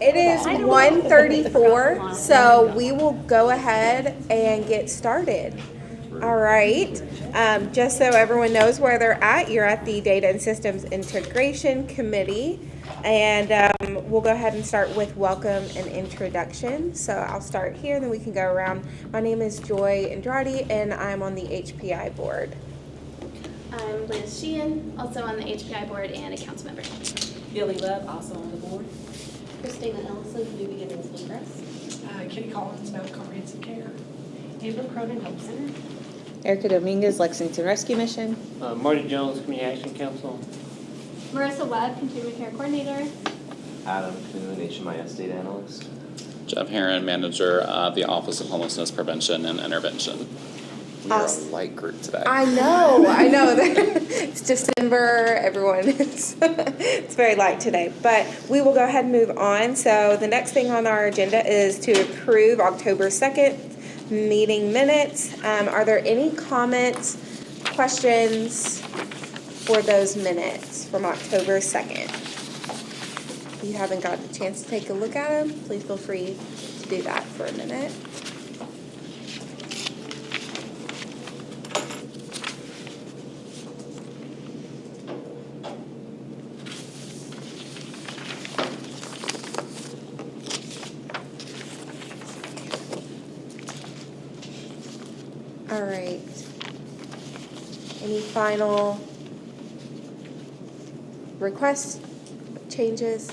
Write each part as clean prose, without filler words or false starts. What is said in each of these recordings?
It is 1:34, so we will go ahead and get started. All right. Just so everyone knows where they're at, you're at the Data and Systems Integration Committee. And we'll go ahead and start with welcome and introduction. So I'll start here, then we can go around. My name is Joy Andrade, and I'm on the HPI board. I'm Liz Sheehan, also on the HPI board and a council member. Billy Love, also on the board. Christina Ellison, New Beginnings Bluegrass. Kitty Collins, Mount Comprehensive Care. Amber Cronin, Hope Center. Erica Dominguez, Lexington Rescue Mission. Marty Jones, Community Action Council. Marissa Webb, Continuing Care Coordinator. Adam Kuhn, HMIS Data Analyst. Jeff Herron, Manager of the Office of Homelessness Prevention and Intervention. We're Awesome. a light group today. I know. It's December. Everyone is it's very light today. But we will go ahead and move on. So the next thing on our agenda is to approve October 2nd meeting minutes. Are there any comments, questions for those minutes from October 2nd? If you haven't got a chance to take a look at them, please feel free to do that for a minute. All right. Any final requests, changes?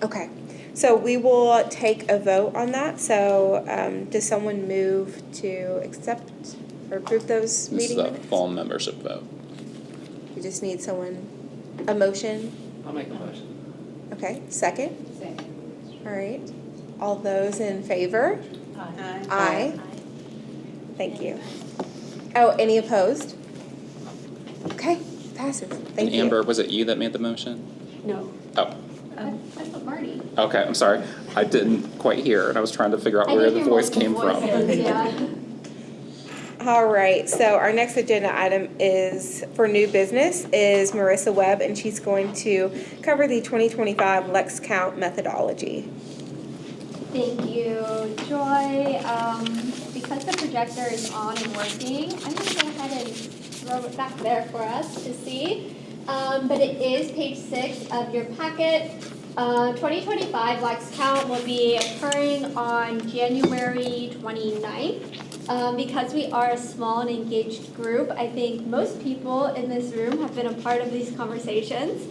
Okay. So we will take a vote on that. So does someone move to accept or approve those This is meeting a minutes? full membership vote. We just need a motion. I'll make a motion. Okay. Second? Second. All right. All those in favor? Aye. Aye. Thank you. Oh, any opposed? Okay, passes. Thank And you. Amber, was it you that made the motion? No. Oh, I thought Marty. okay, I'm sorry. I didn't quite hear, and I was trying to figure out where the voice came from. Yeah. All right, so our next agenda item is for new business is Marissa Webb, and she's going to cover the 2025 Lex Count methodology. Thank you, Joy. Because the projector is on and working, I'm going to go ahead and throw it back there for us to see. But it is page 6 of your packet. 2025 Lex Count will be occurring on January 29th. Because we are a small and engaged group, I think most people in this room have been a part of these conversations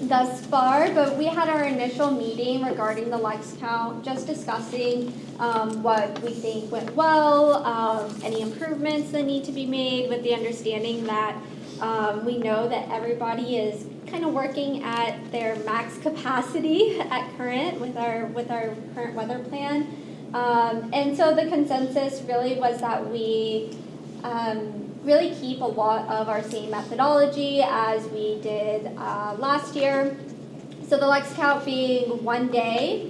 thus far, but we had our initial meeting regarding the Lex Count, just discussing what we think went well, any improvements that need to be made, with the understanding that we know that everybody is kind of working at their max capacity at current with our current weather plan. And so the consensus really was that we really keep a lot of our same methodology as we did last year. So the Lex Count being one day,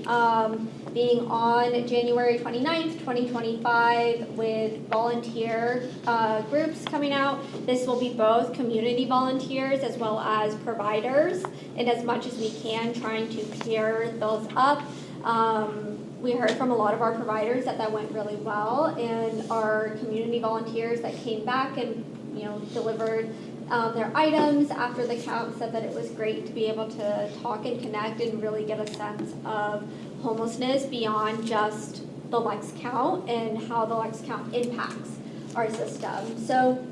being on January 29th, 2025 with volunteer groups coming out. This will be both community volunteers as well as providers, and as much as we can trying to pair those up. We heard from a lot of our providers that went really well, and our community volunteers that came back and delivered their items after the count said that it was great to be able to talk and connect and really get a sense of homelessness beyond just the Lex Count and how the Lex Count impacts our system. So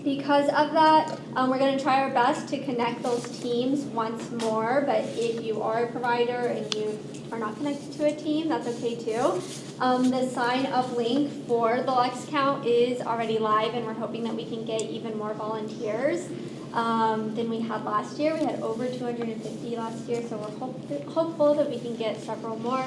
because of that, we're going to try our best to connect those teams once more, but if you are a provider and you are not connected to a team, that's okay too. The sign-up link for the Lex Count is already live, and we're hoping that we can get even more volunteers than we had last year. We had over 250 last year, so we're hopeful that we can get several more.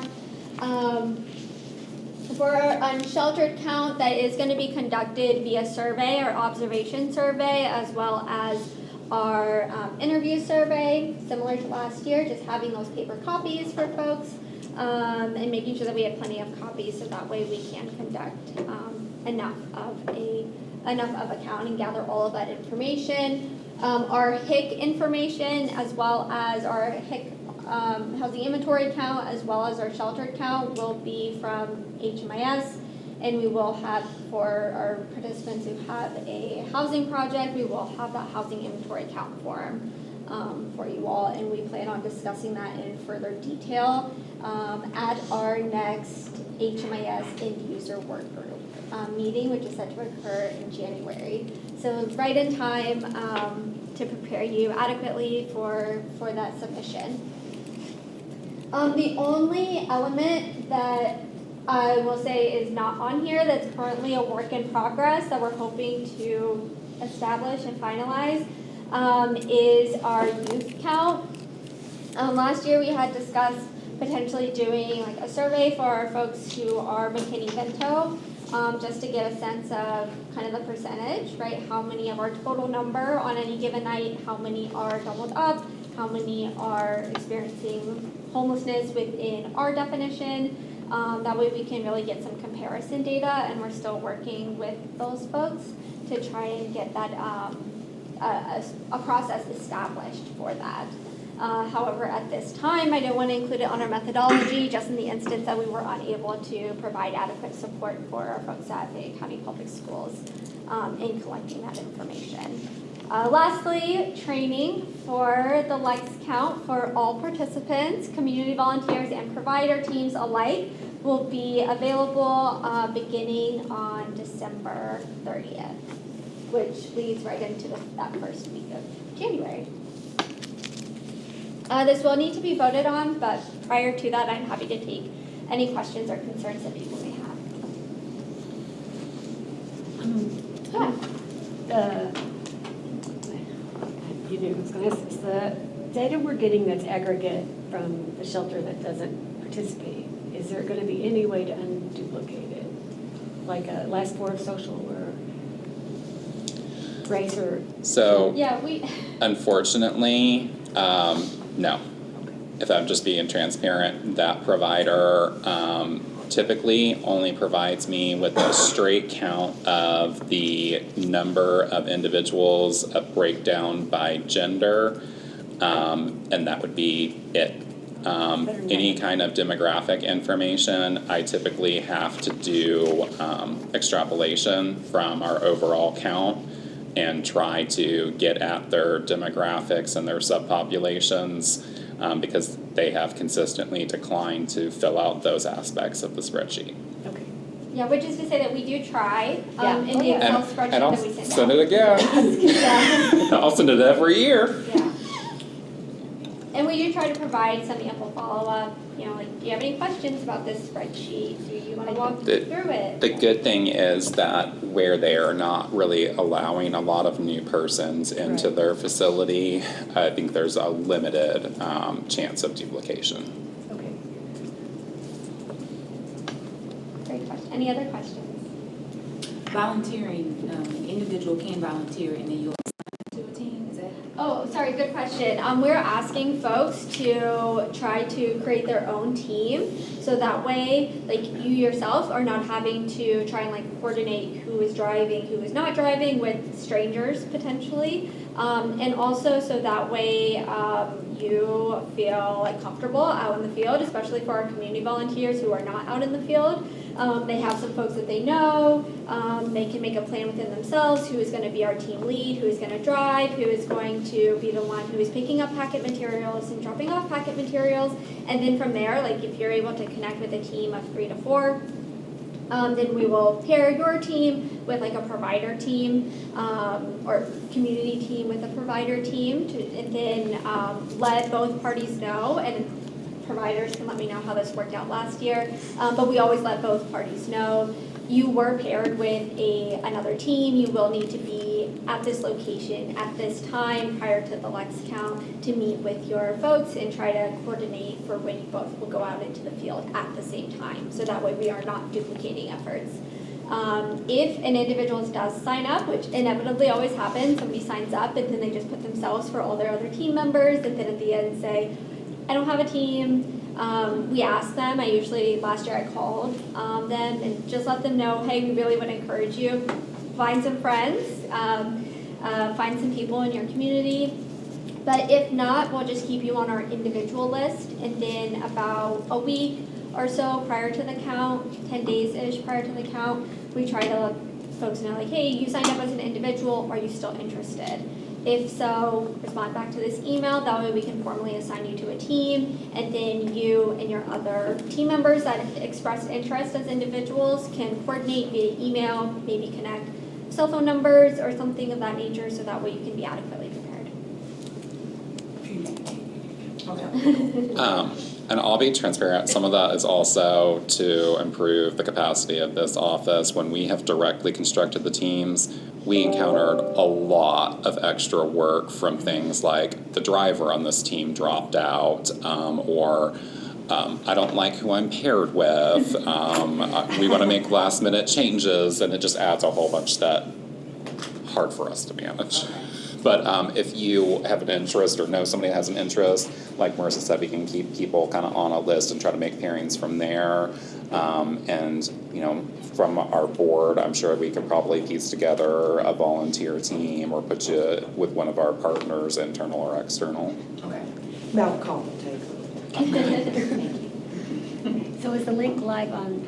For our unsheltered count, that is going to be conducted via survey or observation survey, as well as our interview survey, similar to last year, just having those paper copies for folks and making sure that we have plenty of copies so that way we can conduct enough of a count and gather all of that information. Our HIC information, as well as our HIC housing inventory count as well as our sheltered count will be from HMIS. And we will have, for our participants who have a housing project, we will have that housing inventory count form for you all. And we plan on discussing that in further detail at our next HMIS end user work group meeting, which is set to occur in January. So right in time to prepare you adequately for that submission. The only element that I will say is not on here that's currently a work in progress that we're hoping to establish and finalize is our youth count. Last year we had discussed potentially doing like a survey for our folks who are McKinney-Vento, just to get a sense of kind of the percentage, right? How many of our total number on any given night, how many are doubled up, how many are experiencing homelessness within our definition. That way we can really get some comparison data, and we're still working with those folks to try and get that a process established for that. However, at this time, I don't want to include it on our methodology, just in the instance that we were unable to provide adequate support for our folks at Fayette County Public Schools in collecting that information. Lastly, training for the likes count for all participants, community volunteers, and provider teams alike will be available beginning on December 30th, which leads right into that first week of January. This will need to be voted on, but prior to that, I'm happy to take any questions or concerns that people may have. You knew who was going to ask this. The data we're getting that's aggregate from the shelter that doesn't participate, is there going to be any way to unduplicate it? Like a last four of social or race or? So, Yeah, unfortunately, no. If I'm just being transparent, that provider typically only provides me with a straight count of the number of individuals, a breakdown by gender, and that would be it. Any kind of demographic information, I typically have to do extrapolation from our overall count and try to get at their demographics and their subpopulations because they have consistently declined to fill out those aspects of the spreadsheet. Okay. Yeah, which is to say that we do try Yeah. in the Excel spreadsheet And I'll that we send out. send it again. Yeah. I'll send it every year. Yeah. And we do try to provide some ample follow-up, like, do you have any questions about this spreadsheet? Do you want to walk through it? The good thing is that where they are not really allowing a lot of new persons into Right. their facility, I think there's a limited chance of duplication. Okay. Great question. Any other questions? Volunteering, individual can volunteer and then you'll assign to a team, is that? Oh, sorry, good question. We're asking folks to try to create their own team, so that way, like, you yourself are not having to try and coordinate who is driving, who is not driving with strangers potentially, and also so that way you feel comfortable out in the field, especially for our community volunteers who are not out in the field. They have some folks that they know. They can make a plan within themselves who is going to be our team lead, who is going to drive, who is going to be the one who is picking up packet materials and dropping off packet materials. And then from there, if you're able to connect with a team of 3 to 4, then we will pair your team with a provider team or community team with a provider team, and then let both parties know. And providers can let me know how this worked out last year, but we always let both parties know. You were paired with another team. You will need to be at this location at this time prior to the Lex count to meet with your folks and try to coordinate for when you both will go out into the field at the same time. So that way we are not duplicating efforts. If an individual does sign up, which inevitably always happens, somebody signs up and then they just put themselves for all their other team members and then at the end say, I don't have a team. We ask them, last year I called them and just let them know, hey, we really would encourage you, find some friends, find some people in your community. But if not, we'll just keep you on our individual list, and then about a week or so prior to the count, 10 days-ish prior to the count, we try to let folks know, like, hey, you signed up as an individual, are you still interested? If so, respond back to this email, that way we can formally assign you to a team, and then you and your other team members that expressed interest as individuals can coordinate via email, maybe connect cell phone numbers or something of that nature, so that way you can be adequately prepared. And I'll be transparent, some of that is also to improve the capacity of this office. When we have directly constructed the teams, we encountered a lot of extra work from things like the driver on this team dropped out, or I don't like who I'm paired with, we want to make last minute changes, and it just adds a whole bunch that hard for us to manage. But if you have an interest or know somebody that has an interest, like Marissa said, we can keep people kind of on a list and try to make pairings from there. And, you know, from our board, I'm sure we could probably piece together a volunteer team or put you with one of our partners, internal or external. Okay. Mouth call will take. So is the link live on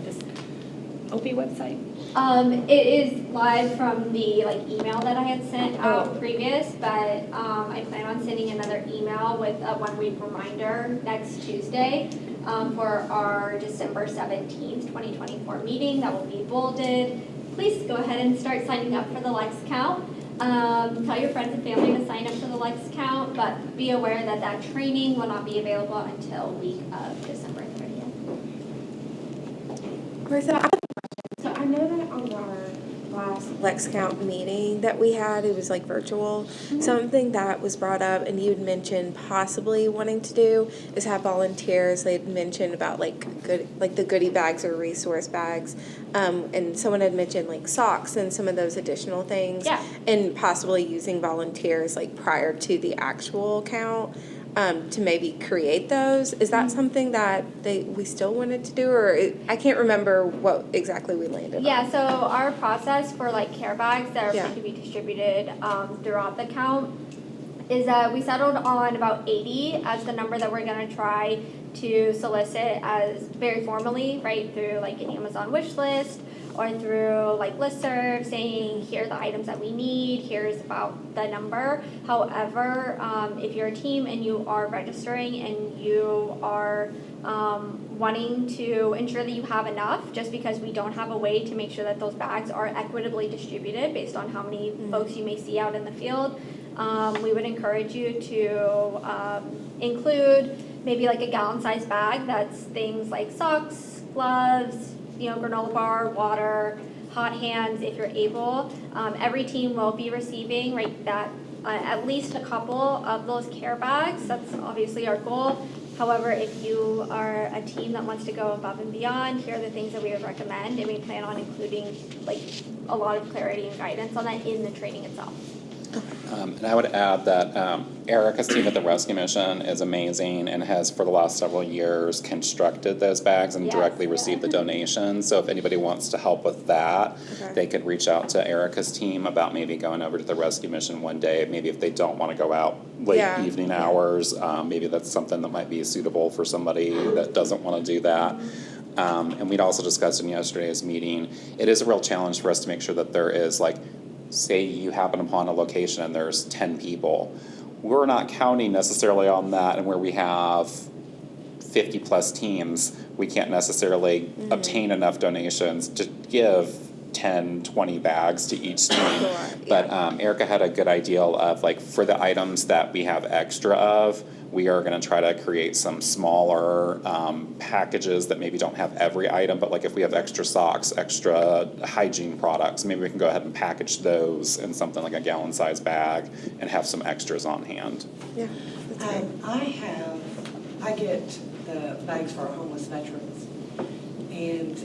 this OP website? It is live from the email that I had sent out previous, but I plan on sending another email with a 1-week reminder next Tuesday for our December 17th, 2024 meeting. That will be bolded. Please go ahead and start signing up for the Lex Count. Tell your friends and family to sign up for the Lex Count, but be aware that that training will not be available until week of December 30th. Marissa, so I know that on our last Lex Count meeting that we had, it was like virtual, something that was brought up and you'd mentioned possibly wanting to do is have volunteers. They'd mentioned about the goodie bags or resource bags, and someone had mentioned like socks and some of those additional things. Yeah. And possibly using volunteers like prior to the actual count. To maybe create those. Is that something that we still wanted to do, or I can't remember what exactly we landed on? Yeah, so our process for care bags that are Yeah. going to be distributed throughout the count is that we settled on about 80 as the number that we're going to try to solicit as very formally, right, through an Amazon wish list or through listserv saying here are the items that we need, here's about the number. However, if you're a team and you are registering and you are wanting to ensure that you have enough, just because we don't have a way to make sure that those bags are equitably distributed based on how many folks you may see out in the field, we would encourage you to include maybe a gallon-sized bag that's things like socks, gloves, granola bar, water, hot hands if you're able. Every team will be receiving at least a couple of those care bags. That's obviously our goal. However, if you are a team that wants to go above and beyond, here are the things that we would recommend, and we plan on including a lot of clarity and guidance on that in the training itself. And I would add that Erica's team at the Rescue Mission is amazing and has, for the last several years, constructed those bags and Yes, directly yeah. received the donations. So if anybody wants to help with that, Okay. they could reach out to Erica's team about maybe going over to the Rescue Mission one day. Maybe if they don't want to go out late Yeah. evening hours, maybe that's something that might be suitable for somebody that doesn't want to do that. And we'd also discussed in yesterday's meeting, it is a real challenge for us to make sure that there is say you happen upon a location and there's 10 people. We're not counting necessarily on that, and where we have 50 plus teams, we can't necessarily obtain enough donations to give 10, 20 bags to each team. Sure, But Erica had a good ideal of for the items that we have extra of, we are going to try to create some smaller packages that maybe don't have every item, but if we have extra socks, extra hygiene products, maybe we can go ahead and package those in something like a gallon-sized bag and have some extras on hand. Yeah. That's great. I get the bags for our homeless veterans, and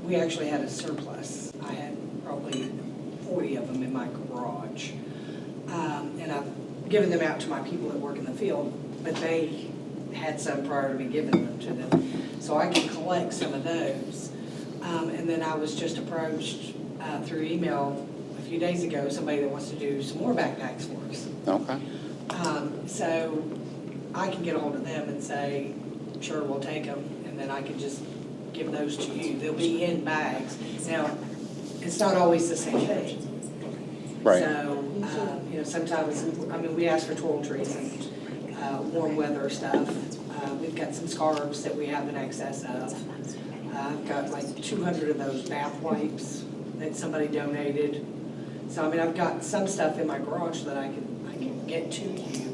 we actually had a surplus. I had probably 40 of them in my garage, and I've given them out to my people that work in the field, but they had some prior to me giving them to them, so I can collect some of those. And then I was just approached through email a few days ago, somebody that wants to do some more backpacks for us. Okay. So I can get a hold of them and say, sure, we'll take them, and then I can just give those to you. They'll be in bags. Now, it's not always the same thing. Right. So, sometimes, we ask for toiletries and warm weather stuff. We've got some scarves that we have in excess of. I've got like 200 of those bath wipes that somebody donated. So, I've got some stuff in my garage that I can get to you.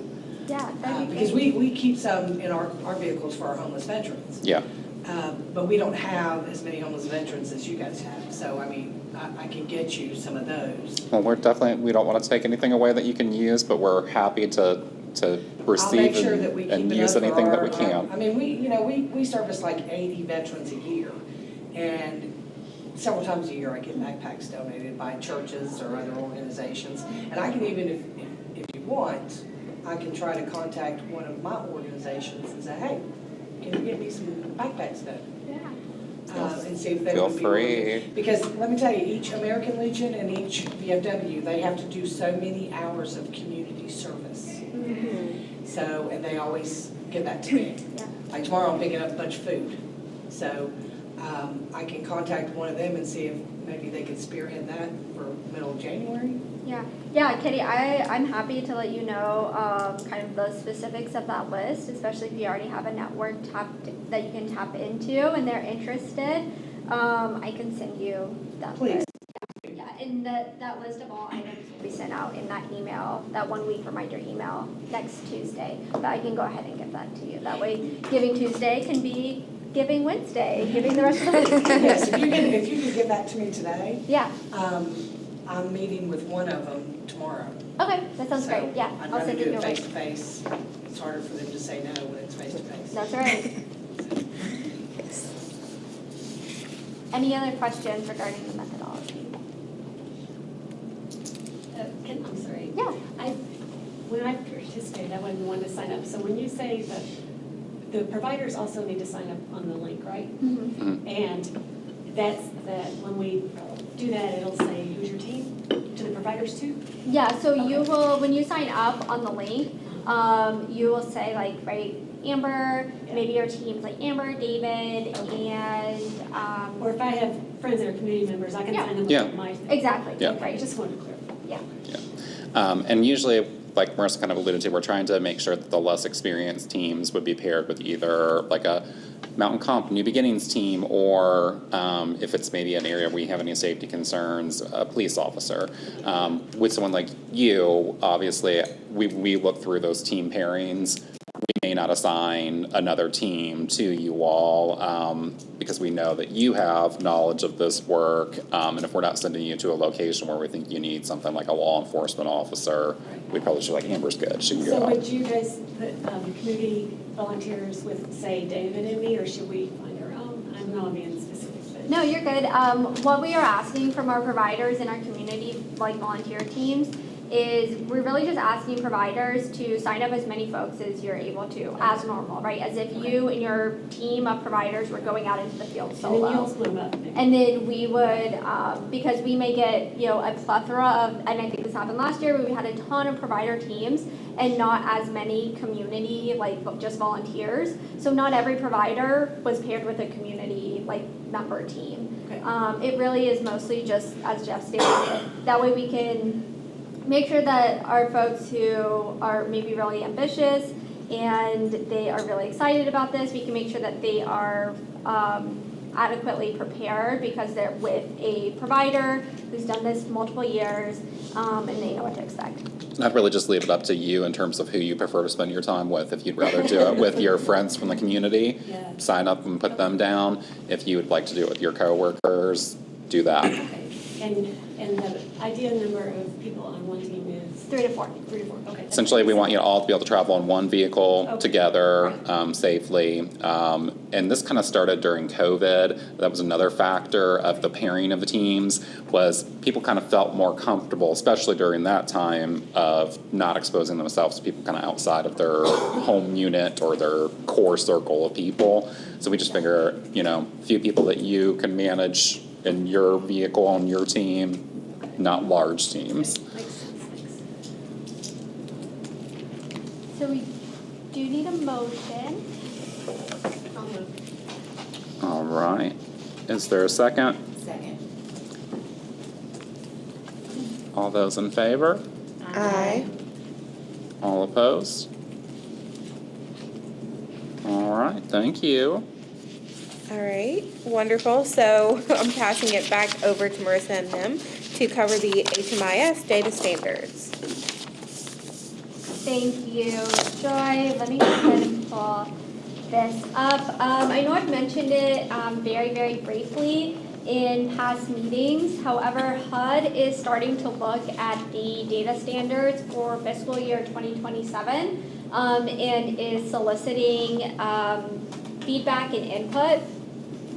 Yeah, that'd be Because great. we keep some in our vehicles for our homeless veterans. Yeah. But we don't have as many homeless veterans as you guys have. So, I can get you some of those. Well, we don't want to take anything away that you can use, but we're happy to I'll receive make sure that we keep and it use up for anything that we our- can. We service like 80 veterans a year. And several times a year I get backpacks donated by churches or other organizations. And I can even, if you want, I can try to contact one of my organizations and say, hey, can you get me some backpacks done? Yeah. And see if they Feel would be willing to- free. Because let me tell you, each American Legion and each VFW, they have to do so many hours of community service. So, and they always give that to me. Yeah. Like tomorrow I'm picking up a bunch of food. So I can contact one of them and see if maybe they could spearhead that for middle of January. Yeah, Kitty, I'm happy to let you know kind of the specifics of that list, especially if you already have a network that you can tap into and they're interested. I can send you that Please. list. Yeah, and that list of all items will be sent out in that email, that 1 week reminder email next Tuesday. But I can go ahead and give that to you. That way, Giving Tuesday can be Giving Wednesday, giving the rest of the week. Yes, if you could give that to me today. Yeah, I'm meeting with one of them tomorrow. okay, that sounds So great. Yeah, I'd I'll rather send do it it your way. face to face. It's harder for them to say no when it's face to face. That's right. Any other questions regarding the methodology? I'm sorry. Yeah. When I participated, I wasn't the one to sign up. So when you say that the providers also need to sign up on the link, right? Mm-hmm. And that's that when we do that, it'll say, who's your team? To the providers too? Yeah, so you Okay. will, when you sign up on the link, you will say like, right, Amber, Yeah. maybe your team's like Amber, David, and, Or if I have friends that are community members, I can Yeah. sign them Yeah. with my. exactly, Yeah. Okay, right, just wanted to clarify. yeah. And usually, like Marissa kind of alluded to, we're trying to make sure that the less experienced teams would be paired with either like a Mountain Comp New Beginnings team, or if it's maybe an area where we have any safety concerns, a police officer. With someone like you, obviously, we look through those team pairings. We may not assign another team to you all because we know that you have knowledge of this work, and if we're not sending you to a location where we think you need something like a law enforcement officer, we'd probably just be like, Amber's good, she can So go. would you guys put community volunteers with, say, David and me, or should we find our own? I know I'm being specific, but. No, you're good. What we are asking from our providers and our community, like volunteer teams, is we're really just asking providers to sign up as many folks as you're able to, as normal, right? As if you and your team of providers were going out into the field And then you'll solo. split them up. maybe. And then we would, because we may get, a plethora of, and I think this happened last year, where we had a ton of provider teams and not as many community, like just volunteers. So not every provider was paired with a community, like member team. Okay. It really is mostly just, as Jeff stated, that way we can make sure that our folks who are maybe really ambitious and they are really excited about this, we can make sure that they are adequately prepared because they're with a provider who's done this multiple years, and they know what to expect. I'd really just leave it up to you in terms of who you prefer to spend your time with. If you'd rather do it with your friends from the community, Yeah. sign up and put them down. If you would like to do it with your coworkers, do that. Okay, and the ideal number of people on one team is? 3 to 4. 3 to 4, okay. Essentially, we want you all to be able to travel in one vehicle Okay. together safely. And this kind of started during COVID. That was another factor of the pairing of the teams, was people kind of felt more comfortable, especially during that time, of not exposing themselves to people kind of outside of their home unit or their core circle of people. So we just figure, a few people that you can manage in your vehicle on your team, not large teams. Makes sense, thanks. we do need a motion. I'll move. All right. Is there a second? Second. All those in favor? Aye. All opposed? All right, thank you. All right, wonderful. So I'm passing it back over to Marissa and them to cover the HMIS data standards. Thank you, Joy. Let me go ahead and pull this up. I know I've mentioned it very, very briefly in past meetings. However, HUD is starting to look at the data standards for fiscal year 2027 and is soliciting feedback and input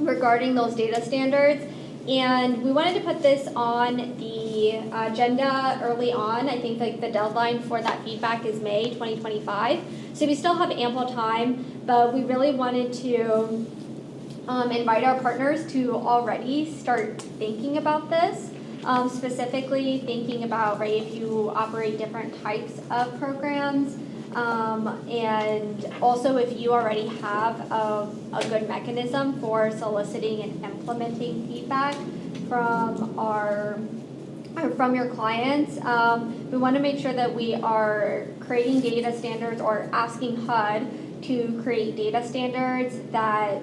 regarding those data standards. And we wanted to put this on the agenda early on. I think like the deadline for that feedback is May 2025. So we still have ample time, but we really wanted to invite our partners to already start thinking about this. Specifically thinking about, right, if you operate different types of programs, and also if you already have a good mechanism for soliciting and implementing feedback from your clients. We want to make sure that we are creating data standards or asking HUD to create data standards that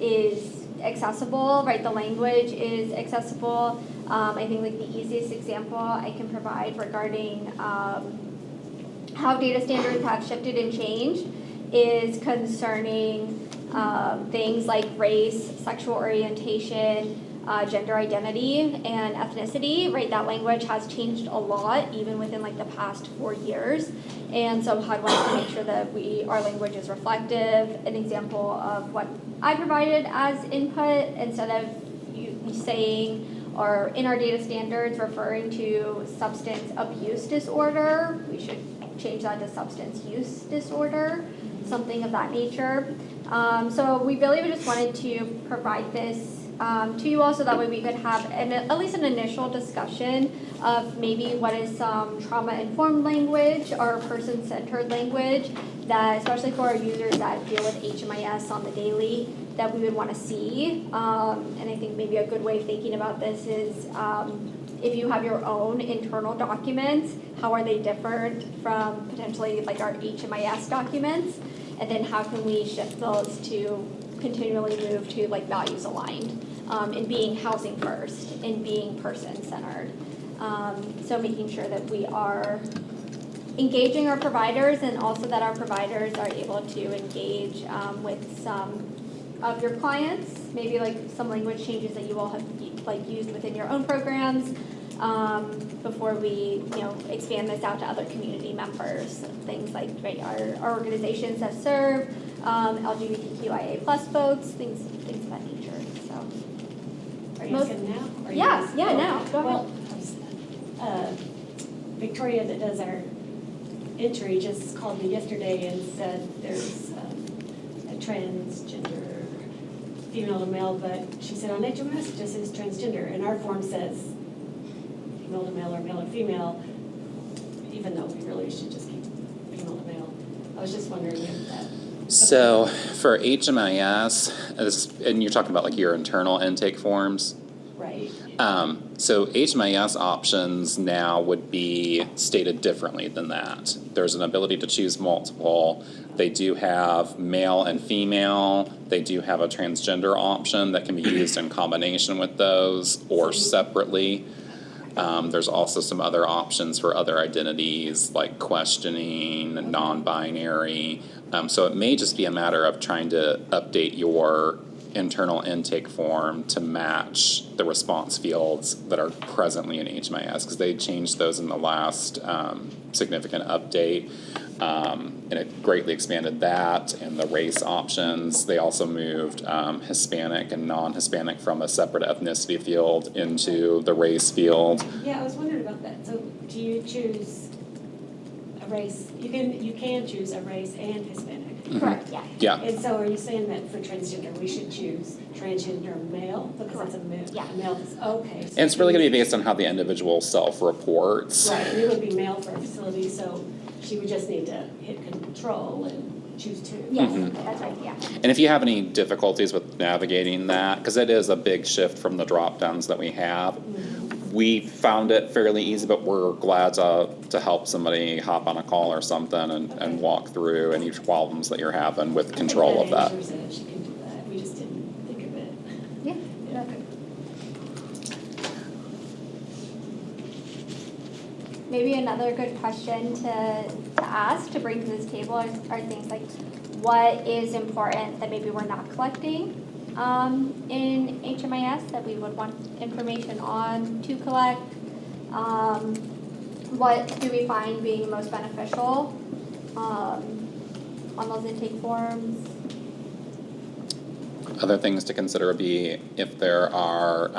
is accessible, right? The language is accessible. I think like the easiest example I can provide regarding how data standards have shifted and changed is concerning things like race, sexual orientation, gender identity, and ethnicity, right? That language has changed a lot, even within like the past 4 years. And so HUD wants to make sure that our language is reflective. An example of what I provided as input, instead of you saying, or in our data standards referring to substance abuse disorder, we should change that to substance use disorder, something of that nature. So we really just wanted to provide this to you all so that way we could have at least an initial discussion of maybe what is some trauma-informed language or person-centered language that, especially for our users that deal with HMIS on the daily, that we would want to see. And I think maybe a good way of thinking about this is if you have your own internal documents, how are they different from potentially like our HMIS documents? And then how can we shift those to continually move to like values aligned and being housing first and being person centered. So making sure that we are engaging our providers and also that our providers are able to engage with some of your clients, maybe like some language changes that you all have like used within your own programs before we expand this out to other community members. Things like our organizations that serve LGBTQIA+ folks, things of that nature. So Are you asking now? Or now. Go ahead. Well, Victoria that does our entry just called me yesterday and said there's a transgender female to male, but she said on HMS it just says transgender, and our form says female to male or male to female, even though we really should just keep female to male. I was just wondering if that. So for HMIS, and you're talking about like your internal intake forms? Right. So HMIS options now would be stated differently than that. There's an ability to choose multiple. They do have male and female. They do have a transgender option that can be used in combination with those or separately. There's also some other options for other identities like questioning, non-binary. So it may just be a matter of trying to update your internal intake form to match the response fields that are presently in HMIS, because they changed those in the last significant update, and it greatly expanded that and the race options. They also moved Hispanic and non-Hispanic from a separate ethnicity field into the race field. Yeah, I was wondering about that. So do you choose a race? You can choose a race and Hispanic. Correct, yeah. Yeah. And so are you saying that for transgender, we should choose transgender male? Because it's a male. Yeah. A male is, okay. So And it's really going to be based on how the individual self-reports. right, and it would be male for a facility, so She would just need to hit control and choose 2. Yes, Mhm. that's right, yeah. And if you have any difficulties with navigating that, because it is a big shift from the drop downs that we have, we found it fairly easy, but we're glad to help somebody hop on a call or something and walk through any problems that you're having with control of that. Answers it. She can do that. We just didn't think of it. Yeah. Yeah. Maybe another good question to ask, to bring to this table are things like, what is important that maybe we're not collecting in HMIS that we would want information on to collect? What do we find being most beneficial on those intake forms? Other things to consider would be if there are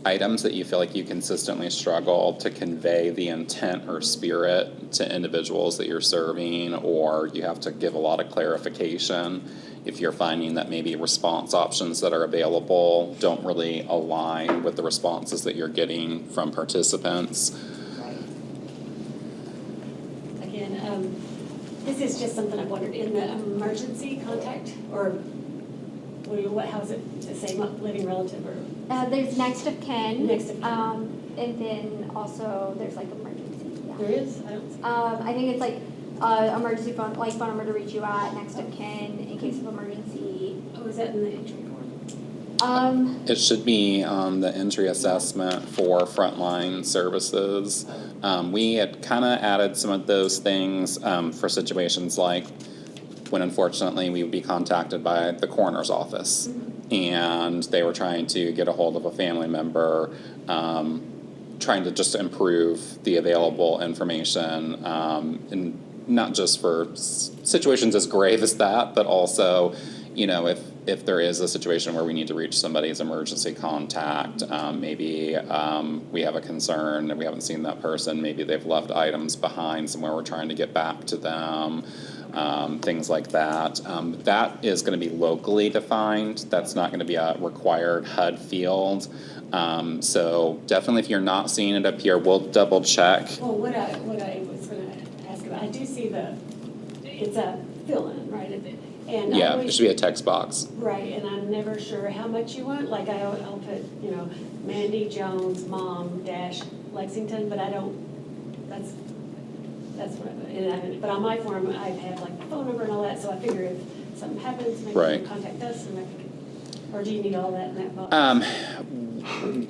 items that you feel like you consistently struggle to convey the intent or spirit to individuals that you're serving, or you have to give a lot of clarification. If you're finding that maybe response options that are available don't really align with the responses that you're getting from participants. Again, this is just something I've wondered, in the emergency contact, or how is it, the same living relative, or? There's next of kin. Next of kin. And then also there's like emergency, yeah. There is? I don't see. I think it's like emergency phone, like phone number to reach you at, next of kin in case of emergency. Oh, is that in the entry form? It should be on the entry assessment for frontline services. We had kind of added some of those things for situations like when unfortunately we would be contacted by the coroner's office and they were trying to get a hold of a family member, trying to just improve the available information, and not just for situations as grave as that, but also, you know, if there is a situation where we need to reach somebody's emergency contact, maybe we have a concern and we haven't seen that person, maybe they've left items behind somewhere, we're trying to get back to them, things like that. That is going to be locally defined. That's not going to be a required HUD field. So definitely if you're not seeing it up here, we'll double check. Well, what I was going to ask about, I do see it's a fill-in, right? And Yeah, it should be a text box. Right, and I'm never sure how much you want, like I'll put, you know, Mandy Jones, mom, dash Lexington, but I don't, that's what I put. But on my form, I have like the phone number and all that, so I figure if something happens, maybe you Right. can contact us, and or do you need all that in that box?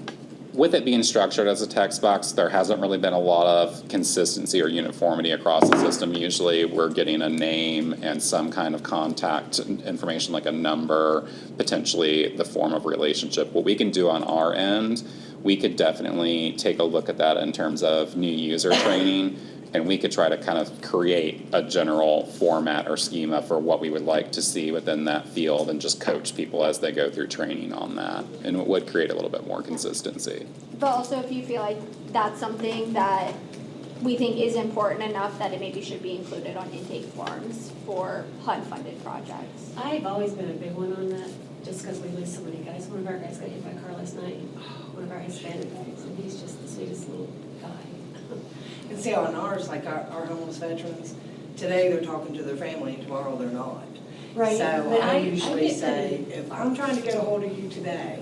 With it being structured as a text box, there hasn't really been a lot of consistency or uniformity across the system. Usually we're getting a name and some kind of contact information like a number, potentially the form of relationship. What we can do on our end, we could definitely take a look at that in terms of new user training, and we could try to kind of create a general format or schema for what we would like to see within that field and just coach people as they go through training on that. And it would create a little bit more consistency. But also if you feel like that's something that we think is important enough that it maybe should be included on intake forms for HUD-funded projects. I've always been a big one on that, just because we lose so many guys. One of our guys got hit by a car last night, one of our Hispanic guys, and he's just the sweetest little guy. And see, on ours, like our homeless veterans, today they're talking to their family and tomorrow they're not. Right, So but I I usually get say, if I'm trying to get a hold of you today,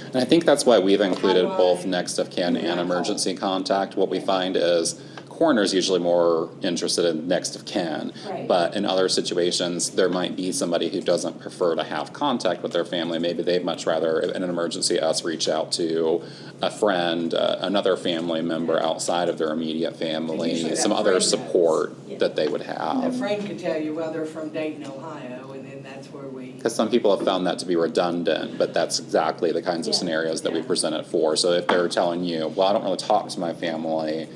And I think that's why we've included How do both I- next of kin who do I and call? emergency contact. What we find is coroner's usually more interested in next of kin. Right. But in other situations, there might be somebody who doesn't prefer to have contact with their family. Maybe they'd much rather, in an emergency, us reach out to a friend, another family member outside of their immediate family, Usually some that other friend support Yeah. that they would a have. friend could tell you, well, they're from Dayton, Ohio, and then that's where we. Because some people have found that to be redundant, but that's exactly the kinds of Yeah. scenarios that we present it for. So if they're telling you, well, I don't really talk to my family,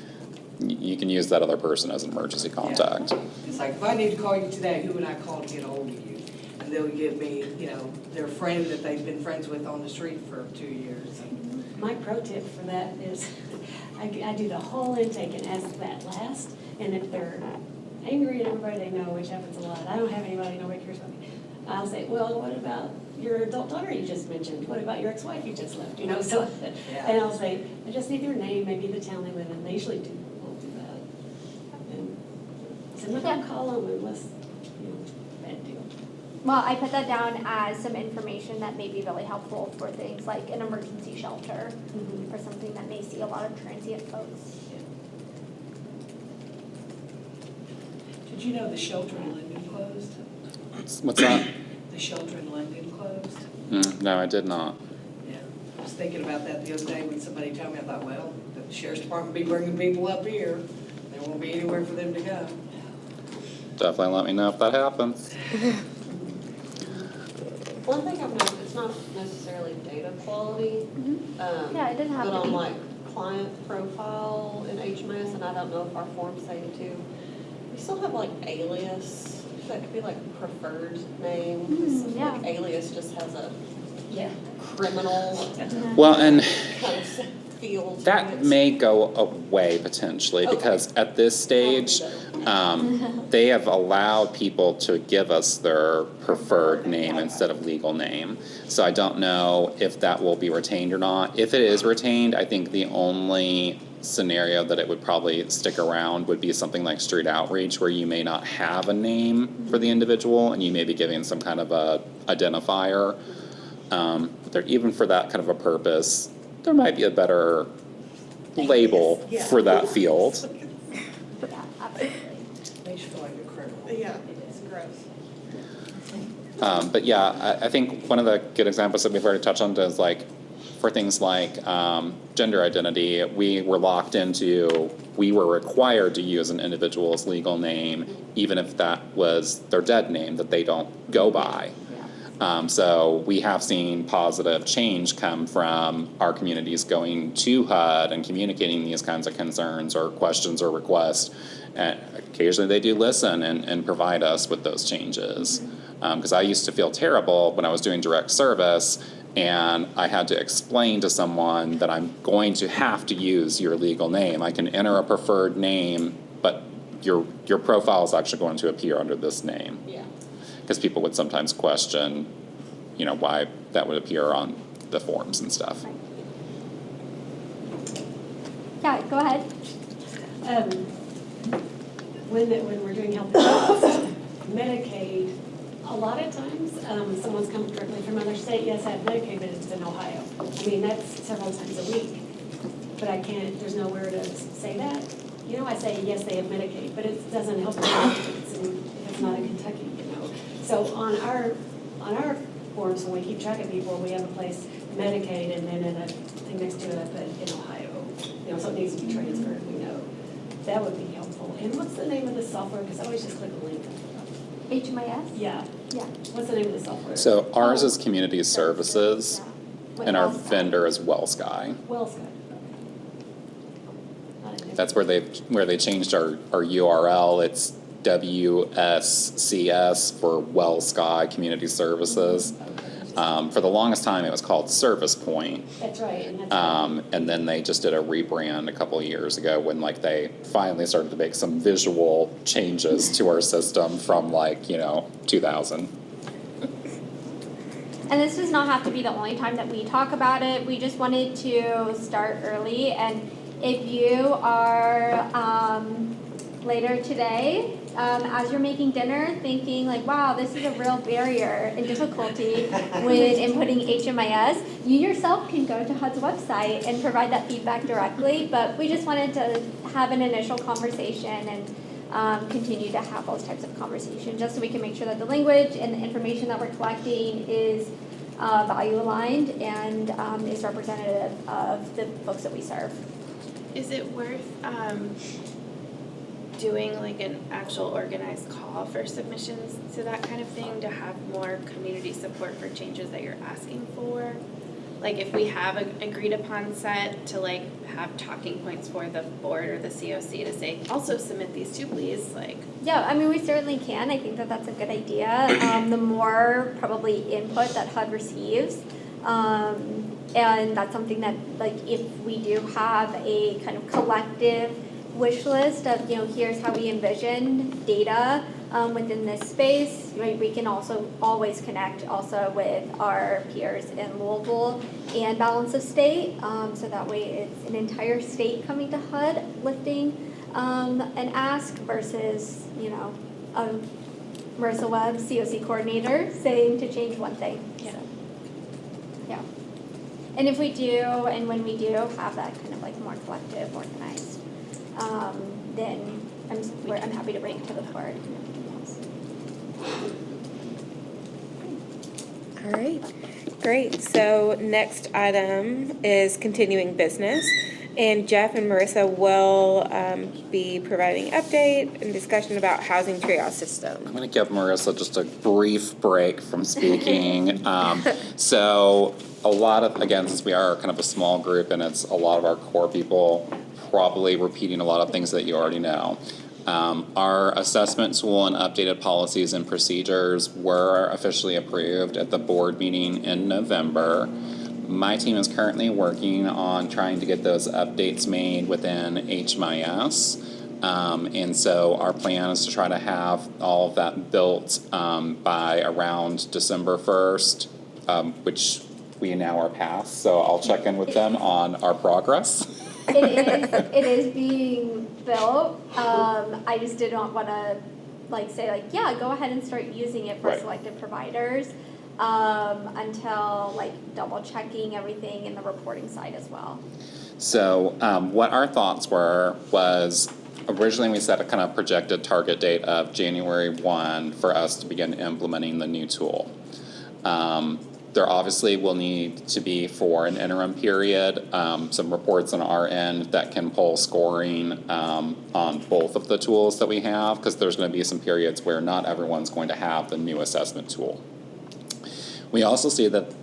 you can use that other person as an emergency contact. It's like, if I need to call you today, who would I call to get a hold of you? And they'll give me, you know, their friend that they've been friends with on the street for 2 years. My pro tip for that is, I do the whole intake and ask that last, and if they're angry at everybody they know, which happens a lot, I don't have anybody, nobody cares about me, I'll say, well, what about your adult daughter you just mentioned? What about your ex-wife you just left? You know, so, Yeah. and I'll say, I just need their name, maybe the town they live in, they usually do that. And And if I call them unless, bad deal. Well, I put that down as some information that may be really helpful for things like an emergency shelter or something that may see a lot of transient folks. Did you know the shelter in London closed? What's that? The shelter in London closed? No, I did not. Yeah. I was thinking about that the other day when somebody told me, I thought, well, the sheriff's department will be bringing people up here. There won't be anywhere for them to go. Definitely let me know if that happens. One thing I've noticed, it's not necessarily data quality. Yeah, it did happen. But on like client profile in HMS, and I don't know if our forms say it too, we still have like alias. That could be like preferred name. yeah. Like alias just has a criminal Well, and kind of feel to that it. may go away potentially because at this stage, they have allowed people to give us their preferred name instead of legal name. So I don't know if that will be retained or not. If it is retained, I think the only scenario that it would probably stick around would be something like street outreach, where you may not have a name for the individual and you may be giving some kind of a identifier. But even for that kind of a purpose, there might be a better label for that field. Yeah, absolutely. Makes you feel like a criminal. Yeah, it is gross. But yeah, I think one of the good examples that we've already touched on is like, for things like gender identity, we were required to use an individual's legal name, even if that was their dead name that they don't go by. So we have seen positive change come from our communities going to HUD and communicating these kinds of concerns or questions or requests. And occasionally they do listen and provide us with those changes. Because I used to feel terrible when I was doing direct service and I had to explain to someone that I'm going to have to use your legal name. I can enter a preferred name, but your profile is actually going to appear under this name. Yeah. Because people would sometimes question, why that would appear on the forms and stuff. Yeah, go ahead. When we're doing health insurance, Medicaid, a lot of times, someone's come directly from another state, yes, I have Medicaid, but it's in Ohio. I mean, that's several times a week, but I can't, there's nowhere to say that. I say, yes, they have Medicaid, but it doesn't help if it's not in Kentucky, So on our forms, when we keep track of people, we have a place, Medicaid, and then in a thing next to it, I put in Ohio. So it needs to be transferred, we know. That would be helpful. And what's the name of the software? Because I always just click a link. HMIS? Yeah. Yeah. What's the name of the software? So ours is Community Services, Yeah. and our With vendor is WellSky. WellSky. Okay. That's where they changed our URL. It's WSCS for WellSky Community Services. For the longest time, it was called Service Point. That's right. And then they just did a rebrand a couple of years ago when they finally started to make some visual changes to our system from 2000. And this does not have to be the only time that we talk about it. We just wanted to start early. And if you are later today, as you're making dinner, thinking wow, this is a real barrier and difficulty when inputting HMIS, you yourself can go to HUD's website and provide that feedback directly. But we just wanted to have an initial conversation and continue to have those types of conversations, just so we can make sure that the language and the information that we're collecting is value aligned and is representative of the folks that we serve. Is it worth doing an actual organized call for submissions to that kind of thing to have more community support for changes that you're asking for? If we have an agreed upon set to have talking points for the board or the COC to say, also submit these too, please, Yeah, I mean, we certainly can. I think that that's a good idea. The more probably input that HUD receives, and that's something that if we do have a kind of collective wish list of, here's how we envision data within this space, right? We can also always connect also with our peers in Louisville and Balance of State, so that way it's an entire state coming to HUD lifting an ask versus, Marissa Webb, COC coordinator, saying to change one thing. Yeah. So, yeah. And if we do, and when we do have that kind of like more collective, organized, then I'm happy to bring it to the board. All right, great. So next item is continuing business. And Jeff and Marissa will be providing update and discussion about housing triage system. I'm gonna give Marissa just a brief break from speaking. So a lot of, again, since we are kind of a small group and it's a lot of our core people, probably repeating a lot of things that you already know. Our assessment tool and updated policies and procedures were officially approved at the board meeting in November. My team is currently working on trying to get those updates made within HMIS. And so our plan is to try to have all of that built by around December 1st, which we now are past. So I'll check in with them on our progress. It is being built. I just did not want to say yeah, go ahead and start using it for Right. selected providers until double checking everything in the reporting side as well. So what our thoughts was originally we set a kind of projected target date of January 1 for us to begin implementing the new tool. There obviously will need to be, for an interim period, some reports on our end that can pull scoring on both of the tools that we have, because there's going to be some periods where not everyone's going to have the new assessment tool. We also see that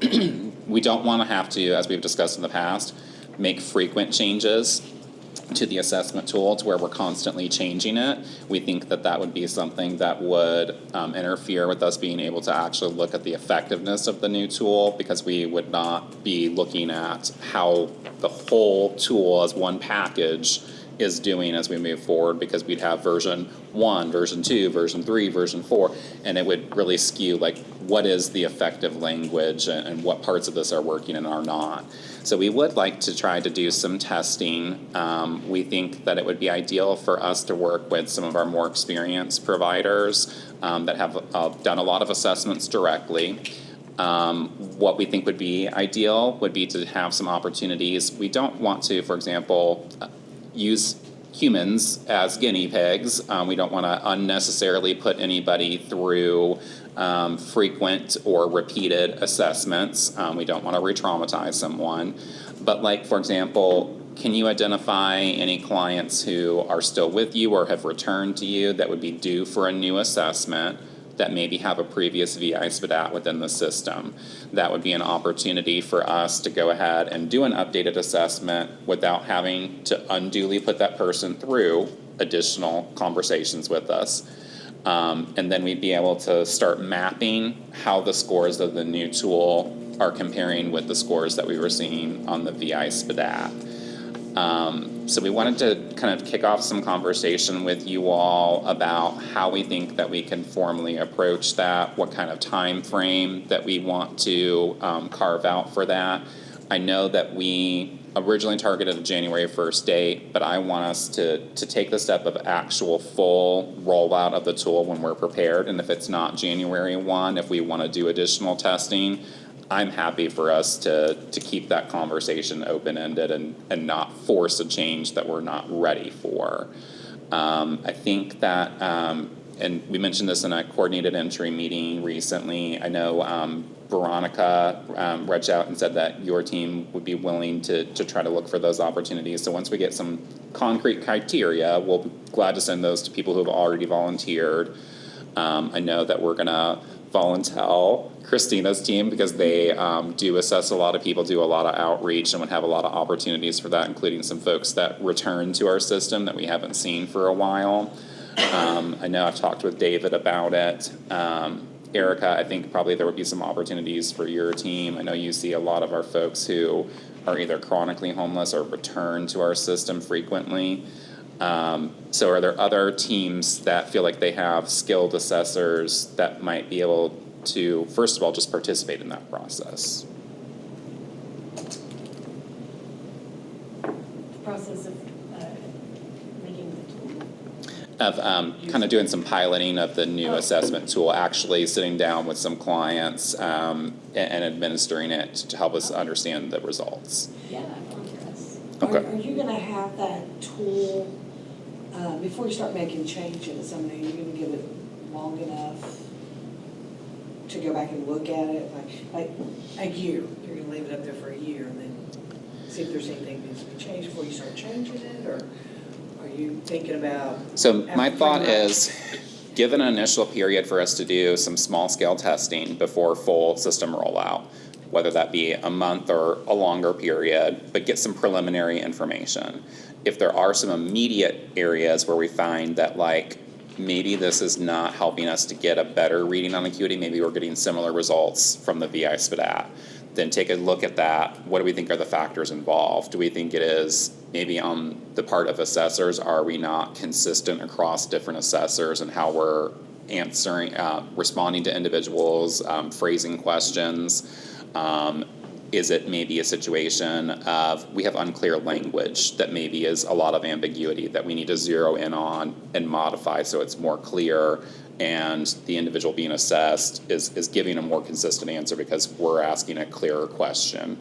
we don't want to have to, as we've discussed in the past, make frequent changes to the assessment tool to where we're constantly changing it. We think that that would be something that would interfere with us being able to actually look at the effectiveness of the new tool, because we would not be looking at how the whole tool as one package is doing as we move forward, because we'd have version 1, version 2, version 3, version 4, and it would really skew what is the effective language and what parts of this are working and are not. So we would like to try to do some testing. We think that it would be ideal for us to work with some of our more experienced providers that have done a lot of assessments directly. What we think would be ideal would be to have some opportunities. We don't want to, for example, use humans as guinea pigs. We don't want to unnecessarily put anybody through frequent or repeated assessments. We don't want to re-traumatize someone. But for example, can you identify any clients who are still with you or have returned to you that would be due for a new assessment, that maybe have a previous VI SPDAT within the system? That would be an opportunity for us to go ahead and do an updated assessment without having to unduly put that person through additional conversations with us. And then we'd be able to start mapping how the scores of the new tool are comparing with the scores that we were seeing on the VI SPDAT. So we wanted to kind of kick off some conversation with you all about how we think that we can formally approach that, what kind of time frame that we want to carve out for that. I know that we originally targeted a January 1st date, but I want us to take the step of actual full rollout of the tool when we're prepared. And if it's not January 1, if we want to do additional testing, I'm happy for us to keep that conversation open-ended and not force a change that we're not ready for. I think that, and we mentioned this in a coordinated entry meeting recently, I know Veronica reached out and said that your team would be willing to try to look for those opportunities. So once we get some concrete criteria, we'll be glad to send those to people who have already volunteered. I know that we're going to volunteer Christina's team, because they do assess a lot of people, do a lot of outreach, and would have a lot of opportunities for that, including some folks that return to our system that we haven't seen for a while. I know I've talked with David about it. Erica, I think probably there would be some opportunities for your team. I know you see a lot of our folks who are either chronically homeless or return to our system frequently. So are there other teams that feel like they have skilled assessors that might be able to, first of all, just participate in that process? The process of making the tool. of kind of doing some piloting of the new assessment tool, actually sitting down with some clients and administering it to help us understand the results. Yeah, I want this. Okay. Are you gonna have that tool, before you start making changes, I mean, are you gonna give it long enough to go back and look at it, like a year? You're gonna leave it up there for a year and then see if there's anything that needs to be changed before you start changing it, or are you thinking about? So my after thought 3 months? is, give an initial period for us to do some small scale testing before full system rollout, whether that be a month or a longer period, but get some preliminary information. If there are some immediate areas where we find that like maybe this is not helping us to get a better reading on acuity, maybe we're getting similar results from the VI SPDAT, then take a look at that. What do we think are the factors involved? Do we think it is maybe on the part of assessors, are we not consistent across different assessors and how we're answering, responding to individuals, phrasing questions? Is it maybe a situation of we have unclear language that maybe is a lot of ambiguity that we need to zero in on and modify so it's more clear, and the individual being assessed is giving a more consistent answer because we're asking a clearer question.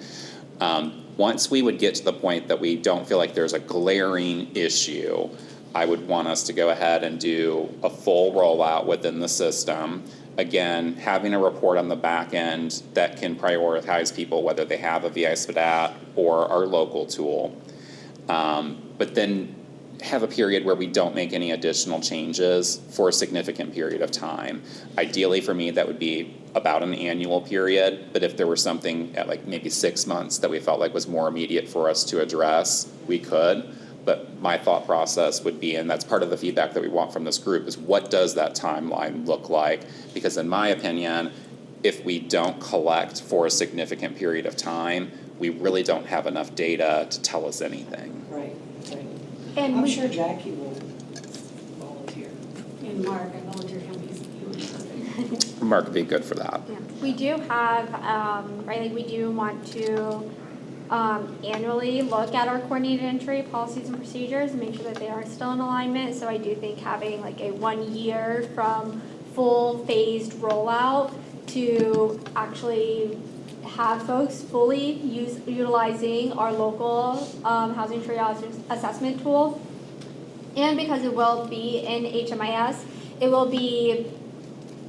Once we would get to the point that we don't feel like there's a glaring issue, I would want us to go ahead and do a full rollout within the system. Again, having a report on the back end that can prioritize people, whether they have a VI SPDAT or our local tool. But then have a period where we don't make any additional changes for a significant period of time. Ideally for me, that would be about an annual period, but if there were something at like maybe 6 months that we felt like was more immediate for us to address, we could. But my thought process would be, and that's part of the feedback that we want from this group, is what does that timeline look like? Because in my opinion, if we don't collect for a significant period of time, we really don't have enough data to tell us anything. Right, right. And I'm we- sure Jackie will volunteer. And Mark, I volunteer him, he's perfect. Mark would be good for that. Yeah. We do have, right, like we do want to annually look at our coordinated entry policies and procedures and make sure that they are still in alignment. So I do think having like a 1 year from full phased rollout to actually have folks fully utilizing our local housing triage assessment tool. And because it will be in HMIS, it will be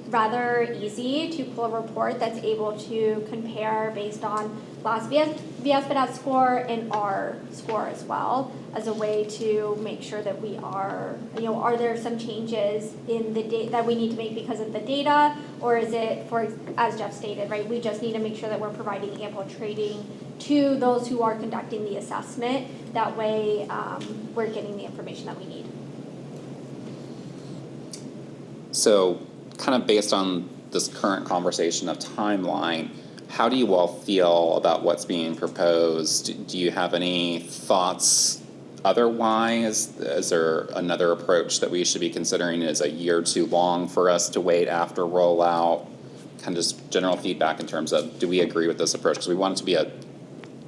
rather easy to pull a report that's able to compare based on last VSPDAT score and our score as well, as a way to make sure that we are, are there some changes in the data that we need to make because of the data, or is it, for as Jeff stated, right, we just need to make sure that we're providing ample training to those who are conducting the assessment. That way, we're getting the information that we need. So, kind of based on this current conversation of timeline, how do you all feel about what's being proposed? Do you have any thoughts otherwise? Is there another approach that we should be considering? Is a year too long for us to wait after rollout? Kind of just general feedback in terms of, do we agree with this approach? Because we want it to be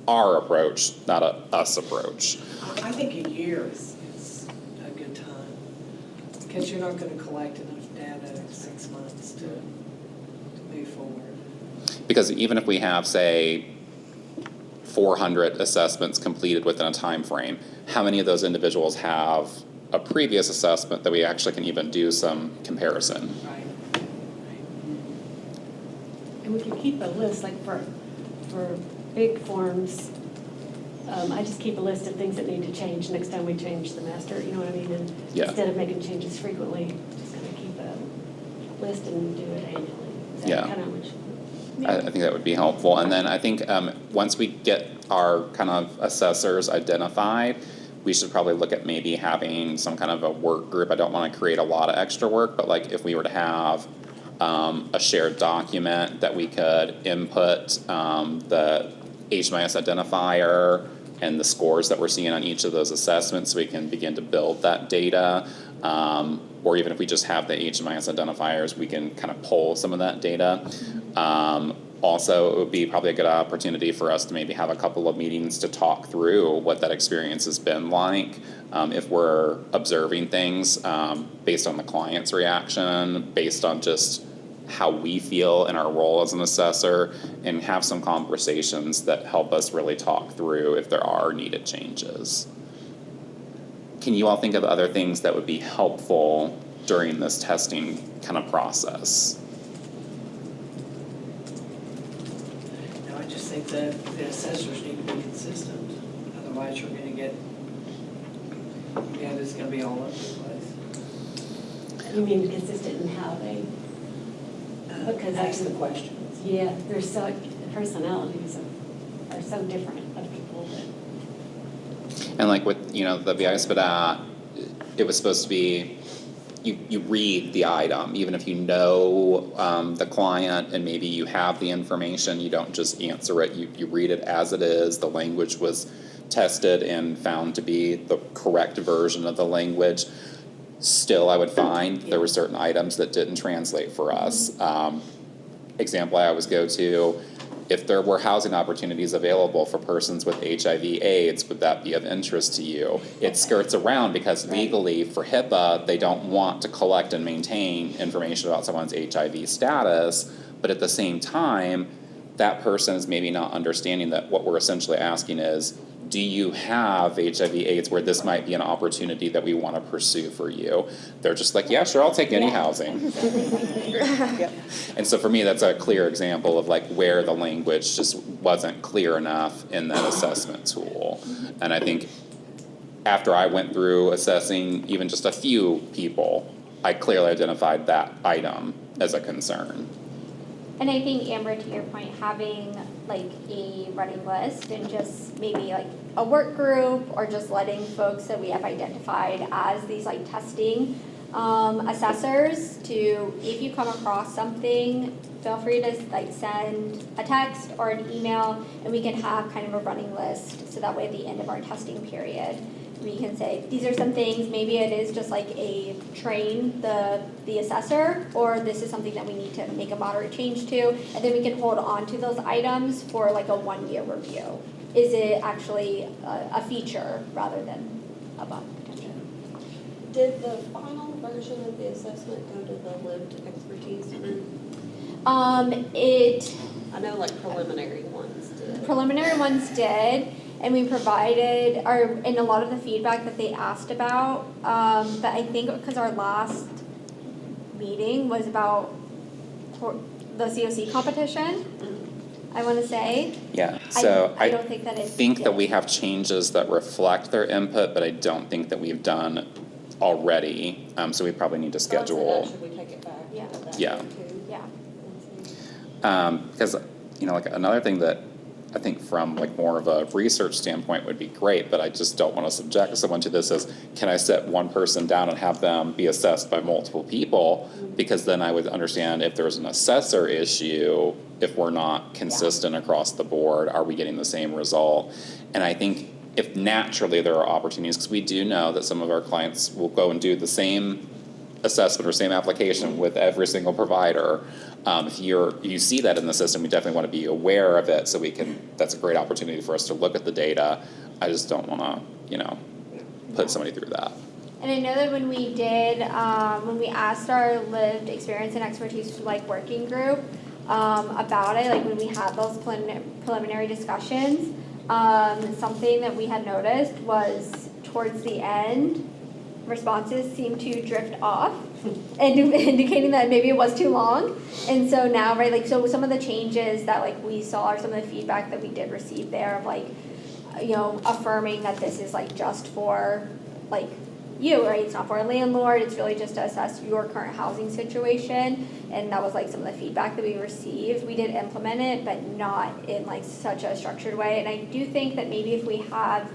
our approach, not a us approach. I think a year is a good time, because you're not gonna collect enough data in 6 months to move forward. Because even if we have, say, 400 assessments completed within a time frame, how many of those individuals have a previous assessment that we actually can even do some comparison? Right. And we can keep a list, like for big forms, I just keep a list of things that need to change next time we change the master, you know what I mean? And Yeah. instead of making changes frequently, just kind of keep a list and do it annually. Is that Yeah. kind of what you? I think that would be helpful. And then I think once we get our kind of assessors identified, we should probably look at maybe having some kind of a work group. I don't want to create a lot of extra work, but like if we were to have a shared document that we could input the HMIS identifier and the scores that we're seeing on each of those assessments, so we can begin to build that data. Or even if we just have the HMIS identifiers, we can kind of pull some of that data. Also, it would be probably a good opportunity for us to maybe have a couple of meetings to talk through what that experience has been like. If we're observing things based on the client's reaction, based on just how we feel in our role as an assessor, and have some conversations that help us really talk through if there are needed changes. Can you all think of other things that would be helpful during this testing kind of process? No, I just think that the assessors need to be consistent, otherwise you're gonna get, it's gonna be all over the place. You mean consistent in how they, because Ask the questions. yeah, there's so, the personalities are so different of people that. And like with, the Viaspeda, it was supposed to be, you read the item, even if you know the client and maybe you have the information, you don't just answer it, you read it as it is. The language was tested and found to be the correct version of the language. Still, I would find there were certain items that didn't translate for us. Example I always go to, if there were housing opportunities available for persons with HIV/AIDS, would that be of interest to you? It skirts around because legally for HIPAA, they don't want to collect and maintain information about someone's HIV status, but at the same time, that person is maybe not understanding that what we're essentially asking is, do you have HIV/AIDS where this might be an opportunity that we want to pursue for you? They're just like, yeah, sure, I'll take any housing. And so for me, that's a clear example of like where the language just wasn't clear enough in that assessment tool. And I think after I went through assessing even just a few people, I clearly identified that item as a concern. And I think, Amber, to your point, having like a running list and just maybe like a work group or just letting folks that we have identified as these like testing assessors to, if you come across something, feel free to like send a text or an email and we can have kind of a running list so that way at the end of our testing period we can say, these are some things, maybe it is just like a train the assessor, or this is something that we need to make a moderate change to, and then we can hold on to those items for like a 1-year review. Is it actually a feature rather than a bug potential? Did the final version of the assessment go to the lived expertise group? I know like preliminary ones did. Preliminary ones did. And we provided, in a lot of the feedback that they asked about, but I think because our last meeting was about the COC competition, I want to say. Yeah, so I don't think that that we have changes that reflect their input, but I don't think that we've done already, so we probably need to schedule. Should we take it back? Yeah. Because, like another thing that I think from like more of a research standpoint would be great, but I just don't want to subject someone to this as, can I set one person down and have them be assessed by multiple people? Because then I would understand if there's an assessor issue, if we're not consistent across the board, are we getting the same result? And I think if naturally there are opportunities, because we do know that some of our clients will go and do the same assessment or same application with every single provider. If you see that in the system, we definitely want to be aware of it so we can, that's a great opportunity for us to look at the data. I just don't want to, put somebody through that. And I know that when we did, when we asked our lived experience and expertise like working group about it, like when we had those preliminary discussions, something that we had noticed was towards the end, responses seemed to drift off, and indicating that maybe it was too long. And so now, right, like, so some of the changes that like we saw, or some of the feedback that we did receive there of like, affirming that this is like just for like you, right? It's not for a landlord, it's really just to assess your current housing situation. And that was like some of the feedback that we received. We did implement it, but not in like such a structured way. And I do think that maybe if we have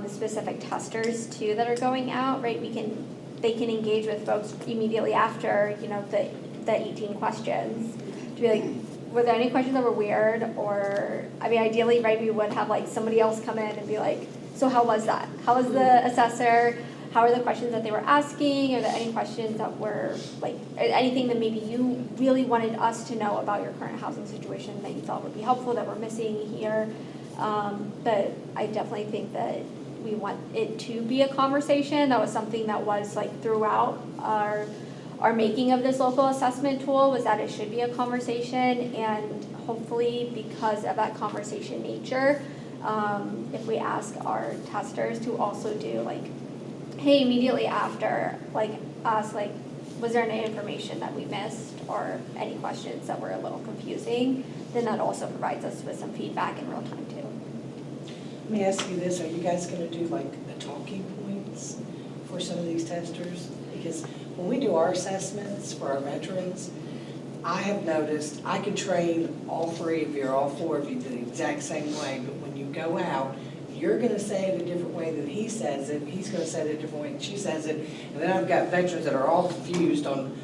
specific testers too that are going out, right, they can engage with folks immediately after, the 18 questions to be like, were there any questions that were weird? Or, I mean, ideally, right, we would have like somebody else come in and be like, so how was that? How was the assessor? how are the questions that they were asking? Are there any questions that were like, anything that maybe you really wanted us to know about your current housing situation that you thought would be helpful that we're missing here? But I definitely think that we want it to be a conversation. That was something that was like throughout our making of this local assessment tool, was that it should be a conversation, and hopefully because of that conversation nature, if we ask our testers to also do like, hey, immediately after, like ask like, was there any information that we missed or any questions that were a little confusing, then that also provides us with some feedback in real time too. Let me ask you this, are you guys gonna do like the talking points for some of these testers? Because when we do our assessments for our veterans, I have noticed I can train all three of you or all four of you the exact same way, but when you go out, you're gonna say it a different way than he says it, he's gonna say it a different way than she says it, and then I've got veterans that are all confused on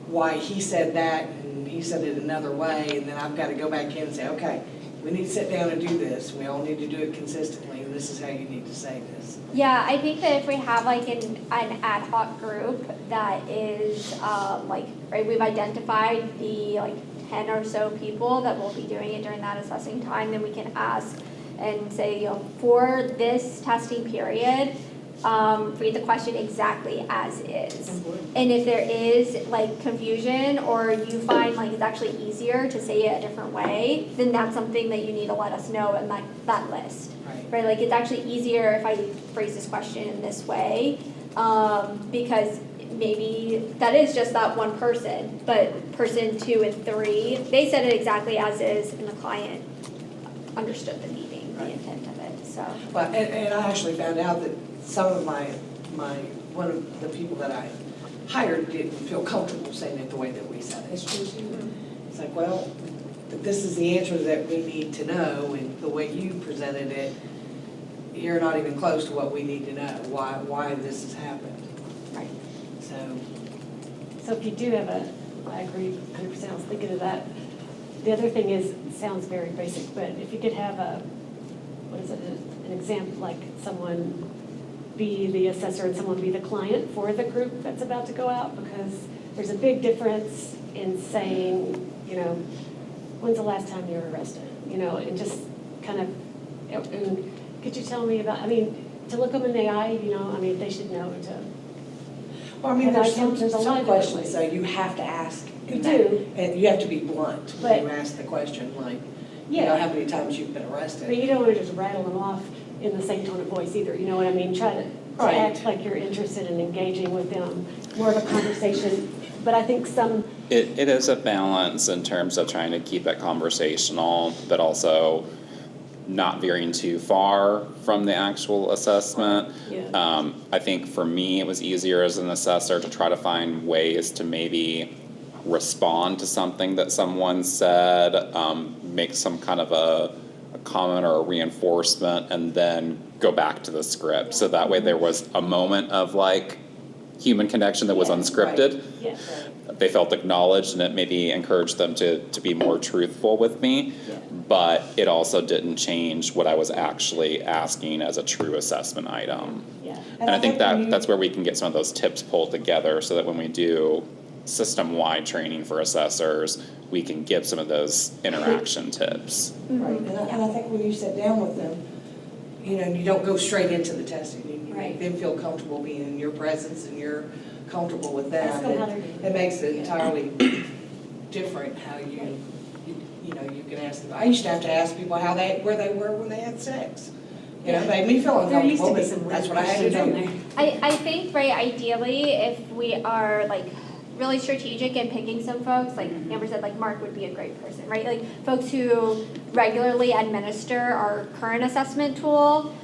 why he said that and he said it another way, and then I've gotta go back in and say, okay, we need to sit down and do this, we all need to do it consistently, and this is how you need to say this. Yeah, I think that if we have like an ad hoc group that is like, right, we've identified the like 10 or so people that will be doing it during that assessing time, then we can ask and say, you know, for this testing period, read the question exactly as is. And if there is like confusion or you find like it's actually easier to say it a different way, then that's something that you need to let us know in that list. Right, like it's actually easier if I phrase this question in this way, because maybe that is just that one person, but person 2 and 3, they said it exactly as is, and the client understood the meaning, the intent of it, so. Well, and I actually found out that some of one of the people that I hired didn't feel comfortable saying it the way that we said it. It's like, well, this is the answer that we need to know, and the way you presented it, you're not even close to what we need to know, why this has happened. Right. So if you do have I agree 100%, I was thinking of that. The other thing is, it sounds very basic, but if you could have an example, like someone be the assessor and someone be the client for the group that's about to go out, because there's a big difference in saying, you know, when's the last time you were arrested? You know, and just kind of, and could you tell me about, I mean, to look them in the eye, you know, I mean, they should know to. Well, I mean, there's some a lot of questions, though, you have to ask. You do. And you have to be blunt when But- you ask the question, like, you Yeah. know, how many times you've been arrested. But you don't want to just rattle them off in the same tone of voice either, you know what I mean? Try to Right. act like you're interested in engaging with them, more of a conversation. But I think some, It is a balance in terms of trying to keep it conversational, but also not veering too far from the actual assessment. yeah, I think for me, it was easier as an assessor to try to find ways to maybe respond to something that someone said, make some kind of a comment or a reinforcement, and then go back to the script. So that way there was a moment of like human connection that was Yeah, unscripted. yeah, They felt acknowledged, and it maybe encouraged them to be more truthful with me. yeah. But it also didn't change what I was actually asking as a true assessment item. Yeah. And I think when you- that's where we can get some of those tips pulled together, so that when we do system-wide training for assessors, we can give some of those interaction tips. Right, and I think when you sit down with them, you know, you don't go straight into the testing. You make Right. them feel comfortable being in your presence, and you're comfortable with Ask them. them how they're doing. It makes it entirely different how you know, you can ask them. I used to have to ask people where they were when they had sex. You know, it made me feel There used uncomfortable, to be some but weird that's what I had to questions on do. there. I think, right, ideally, if we are like really strategic in picking some folks, like Amber said, like Mark would be a great person, right? Like folks who regularly administer our current assessment tool,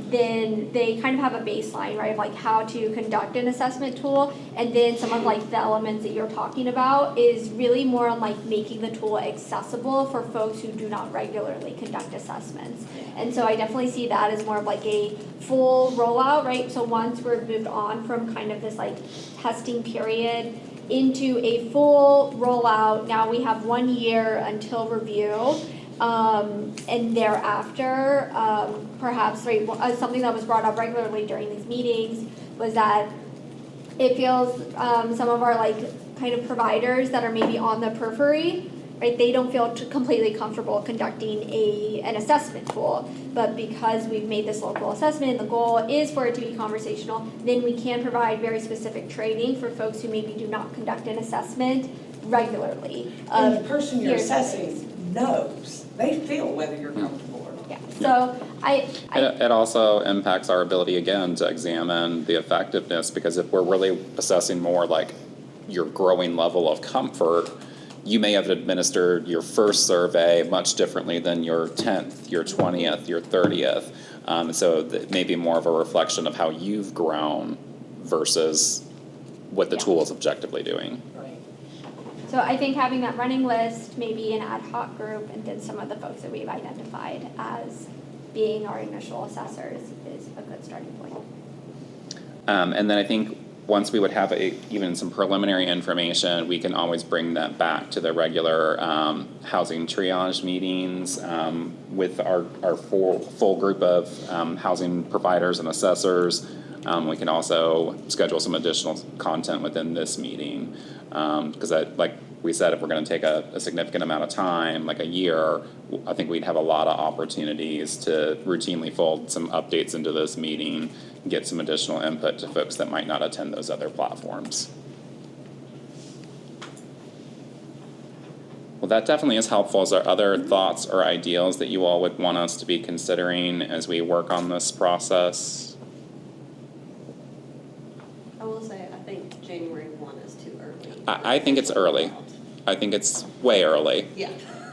then they kind of have a baseline, right, of like how to conduct an assessment tool. And then some of like the elements that you're talking about is really more on like making the tool accessible for folks who do not regularly conduct assessments. And so I definitely see that as more of like a full rollout, right? So once we're moved on from kind of this like testing period into a full rollout, now we have 1 year until review. And thereafter, perhaps, right, something that was brought up regularly during these meetings was that it feels, some of our like kind of providers that are maybe on the periphery, right, they don't feel completely comfortable conducting an assessment tool. But because we've made this local assessment, the goal is for it to be conversational, then we can provide very specific training for folks who maybe do not conduct an assessment regularly. And the person you're here's assessing knows, they feel whether you're comfortable or not. Yeah, so It also impacts our ability, again, to examine the effectiveness, because if we're really assessing more like your growing level of comfort, you may have administered your first survey much differently than your 10th, your 20th, your 30th. So it may be more of a reflection of how you've grown versus what the tool is objectively doing. So I think having that running list, maybe an ad hoc group, and then some of the folks that we've identified as being our initial assessors is a good starting point. And then I think once we would have even some preliminary information, we can always bring that back to the regular housing triage meetings with our full group of housing providers and assessors. We can also schedule some additional content within this meeting. Because like we said, if we're going to take a significant amount of time, like a year, I think we'd have a lot of opportunities to routinely fold some updates into this meeting, get some additional input to folks that might not attend those other platforms. Well, that definitely is helpful. Is there other thoughts or ideals that you all would want us to be considering as we work on this process? I will say, I think January 1 is too early. I think it's early. I think it's way early. Yeah.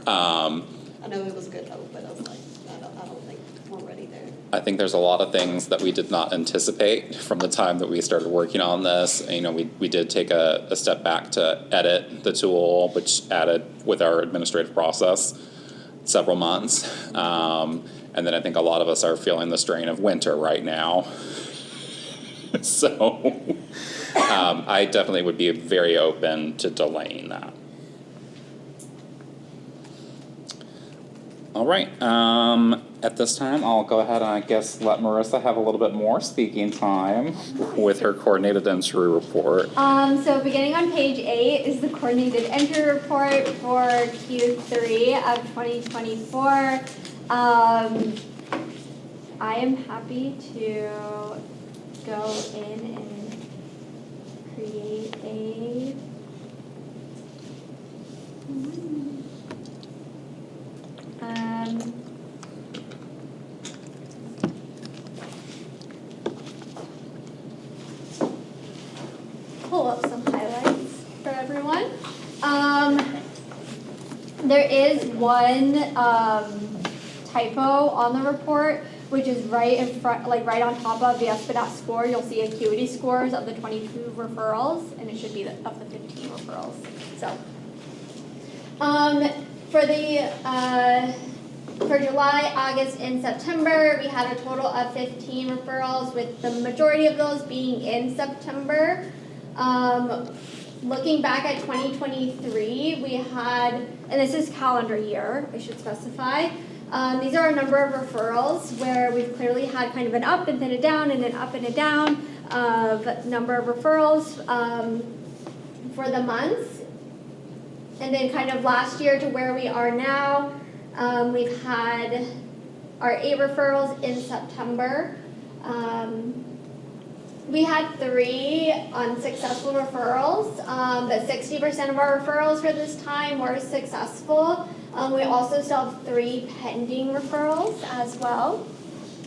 I know it was good hope, but I was like, I don't think we're ready there. I think there's a lot of things that we did not anticipate from the time that we started working on this. You know, we did take a step back to edit the tool, which added with our administrative process several months. And then I think a lot of us are feeling the strain of winter right now. So I definitely would be very open to delaying that. All right. At this time, I'll go ahead and I guess let Marissa have a little bit more speaking time with her coordinated entry report. So beginning on page 8 is the coordinated entry report for Q3 of 2024. I am happy to go in and create a pull up some highlights for everyone. There is one typo on the report, which is right in front, like right on top of the SPNAT score. You'll see acuity scores of the 22 referrals, and it should be of the 15 referrals. So, for July, August, and September, we had a total of 15 referrals, with the majority of those being in September. Looking back at 2023, we had, and this is calendar year, I should specify. These are a number of referrals where we've clearly had kind of an up and then a down and an up and a down of number of referrals for the months. And then kind of last year to where we are now, we've had our 8 referrals in September. We had 3 unsuccessful referrals, but 60% of our referrals for this time were successful. We also still have 3 pending referrals as well.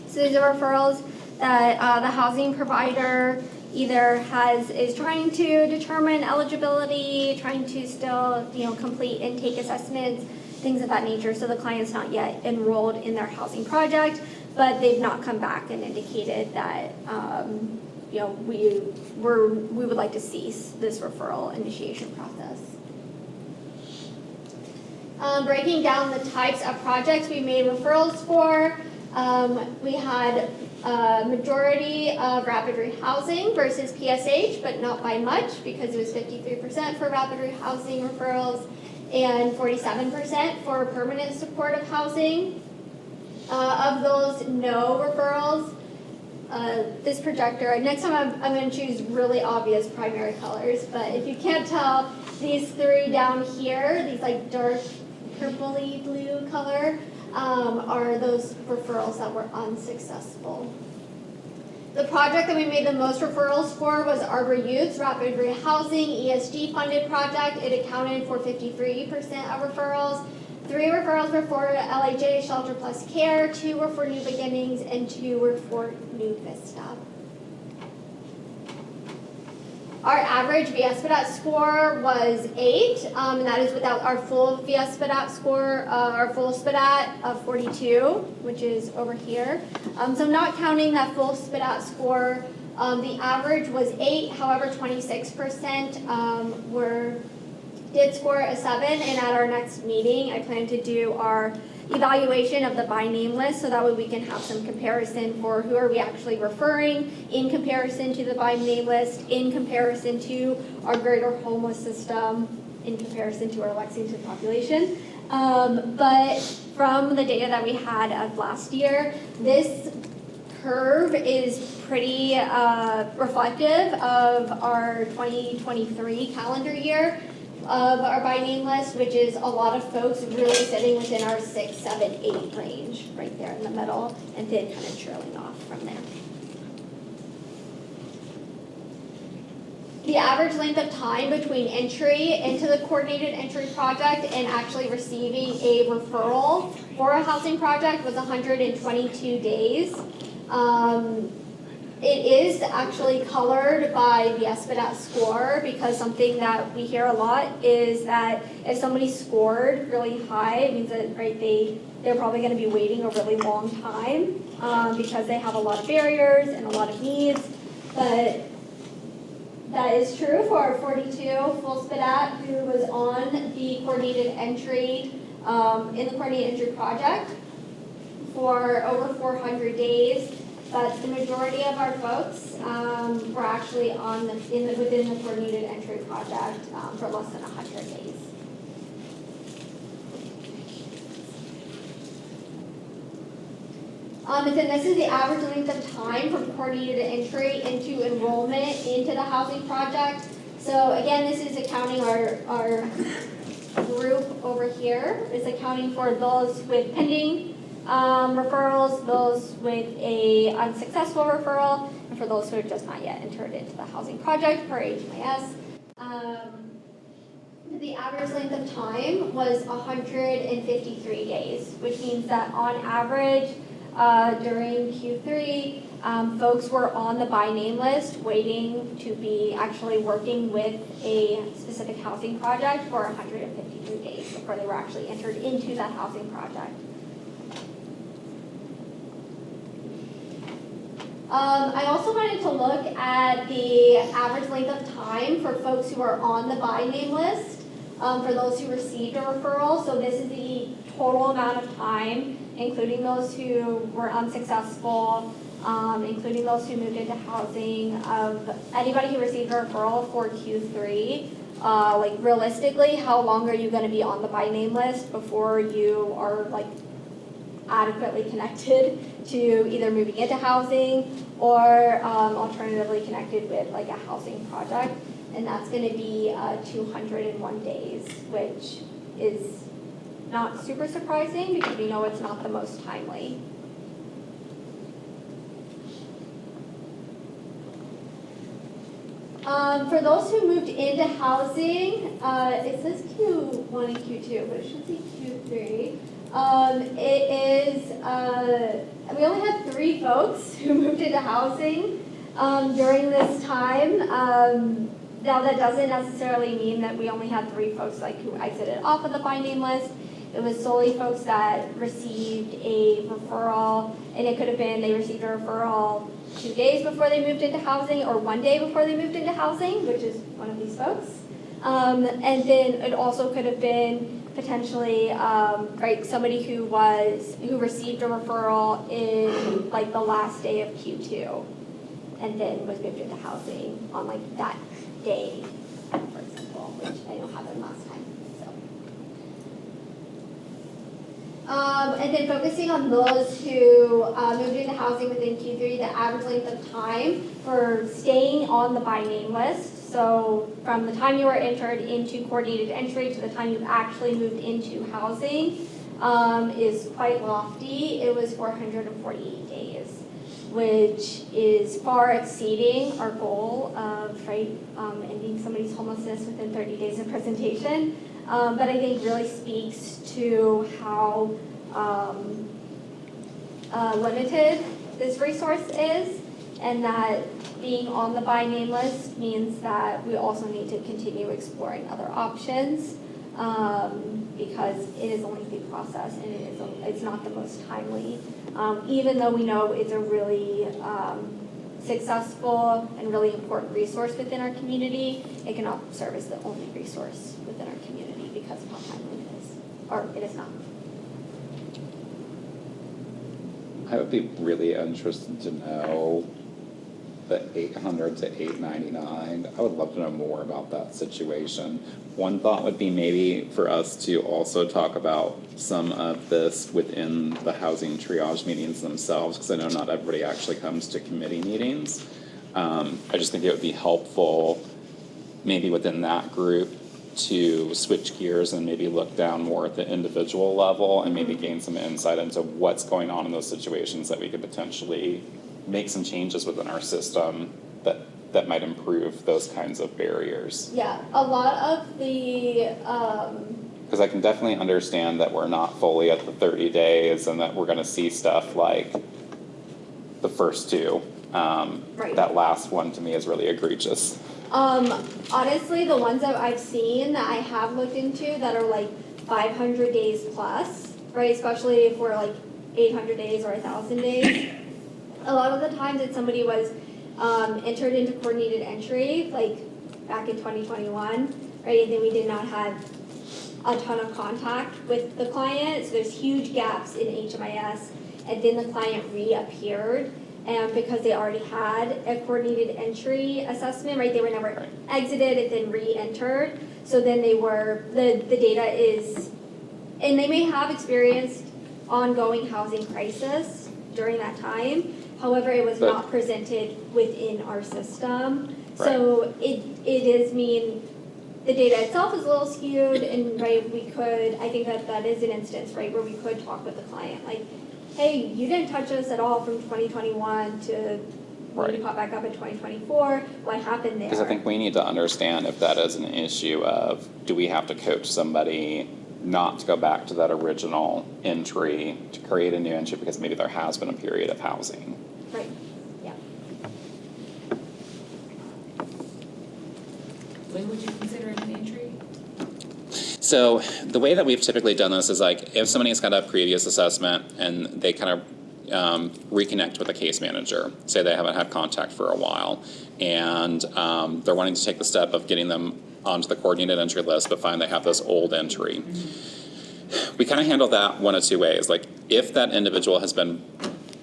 So these are referrals that the housing provider either is trying to determine eligibility, trying to still, complete intake assessments, things of that nature. So the client's not yet enrolled in their housing project, but they've not come back and indicated that we would like to cease this referral initiation process. Breaking down the types of projects we made referrals for, we had a majority of rapid rehousing versus PSH, but not by much because it was 53% for rapid rehousing referrals and 47% for permanent supportive housing. Of those no referrals, this projector, next time I'm going to choose really obvious primary colors, but if you can't tell, these three down here, these like dark purpley blue color, are those referrals that were unsuccessful. The project that we made the most referrals for was Arbor Youth's Rapid Rehousing ESG funded project. It accounted for 53% of referrals. 3 referrals were for LIJ Shelter Plus Care, 2 were for New Beginnings, and 2 were for New Vista. Our average VSPADAT score was 8, and that is without our full VSPADAT score, our full SPADAT of 42, which is over here. So not counting that full SPADAT score, the average was 8, however 26% did score a 7, and at our next meeting, I plan to do our evaluation of the by name list, so that way we can have some comparison for who are we actually referring in comparison to the by name list, in comparison to our greater homeless system, in comparison to our Lexington population. But from the data that we had of last year, this curve is pretty reflective of our 2023 calendar year of our by name list, which is a lot of folks really sitting within our 6, 7, 8 range, right there in the middle, and then kind of trailing off from there. The average length of time between entry into the coordinated entry project and actually receiving a referral for a housing project was 122 days. It is actually colored by the SPADAT score, because something that we hear a lot is that if somebody scored really high, it means that they're probably going to be waiting a really long time because they have a lot of barriers and a lot of needs. But that is true for our 42 full SPADAT who was on the coordinated entry, in the coordinated entry project for over 400 days. But the majority of our folks were actually within the coordinated entry project for less than 100 days. And then this is the average length of time from coordinated entry into enrollment into the housing project. So again, this is accounting our group over here is accounting for those with pending referrals, those with a unsuccessful referral, and for those who are just not yet entered into the housing project per HMIS. The average length of time was 153 days, which means that on average during Q3, folks were on the by name list waiting to be actually working with a specific housing project for 153 days before they were actually entered into that housing project. I also wanted to look at the average length of time for folks who are on the by name list, for those who received a referral. So this is the total amount of time, including those who were unsuccessful, including those who moved into housing, of anybody who received a referral for Q3. Like realistically, how long are you going to be on the by name list before you are like adequately connected to either moving into housing or alternatively connected with like a housing project? And that's going to be 201 days, which is not super surprising because we know it's not the most timely. For those who moved into housing, it says Q1 and Q2, but it should say Q3. We only had 3 folks who moved into housing during this time. Now that doesn't necessarily mean that we only had 3 folks like who exited off of the by name list. It was solely folks that received a referral, and it could have been they received a referral 2 days before they moved into housing or 1 day before they moved into housing, which is one of these folks. And then it also could have been potentially somebody who received a referral in like the last day of Q2 and then was moved into housing on like that day, for example, which I know happened last time. So And then focusing on those who moved into housing within Q3, the average length of time for staying on the by name list. So from the time you were entered into coordinated entry to the time you actually moved into housing is quite lofty. It was 448 days, which is far exceeding our goal of ending somebody's homelessness within 30 days of presentation. But I think really speaks to how limited this resource is, and that being on the by name list means that we also need to continue exploring other options, because it is a lengthy process and it's not the most timely. Even though we know it's a really successful and really important resource within our community, it cannot serve as the only resource within our community because of how timely it is, or it is not. I would be really interested to know the 800 to 899. I would love to know more about that situation. One thought would be maybe for us to also talk about some of this within the housing triage meetings themselves, because I know not everybody actually comes to committee meetings. I just think it would be helpful maybe within that group to switch gears and maybe look down more at the individual level and maybe gain some insight into what's going on in those situations that we could potentially make some changes within our system that might improve those kinds of barriers. Yeah, a lot of the Because I can definitely understand that we're not fully at the 30 days and that we're going to see stuff like the first two. Right. That last one to me is really egregious. Honestly, the ones that I've seen that I have looked into that are like 500 days plus, right? Especially if we're like 800 days or 1,000 days. A lot of the times that somebody was entered into coordinated entry, like back in 2021, right? And then we did not have a ton of contact with the client. So there's huge gaps in HMIS. And then the client reappeared. And because they already had a coordinated entry assessment, right? They were never exited and then re-entered. So then they were, the data is, and they may have experienced ongoing housing crisis during that time. However, it was not presented within our system. So it is mean the data itself is a little skewed, and right, we could, I think that is an instance, right, where we could talk with the client, like, hey, you didn't touch us at all from 2021 to when you pop back up in 2024. What happened there? Because I think we need to understand if that is an issue of, do we have to coach somebody not to go back to that original entry to create a new entry because maybe there has been a period of housing. Right, yeah. When would you consider it an entry? So the way that we've typically done this is like if somebody's got a previous assessment and they kind of reconnect with a case manager, say they haven't had contact for a while, and they're wanting to take the step of getting them onto the coordinated entry list, but find they have this old entry. We kind of handle that one of two ways. Like if that individual has been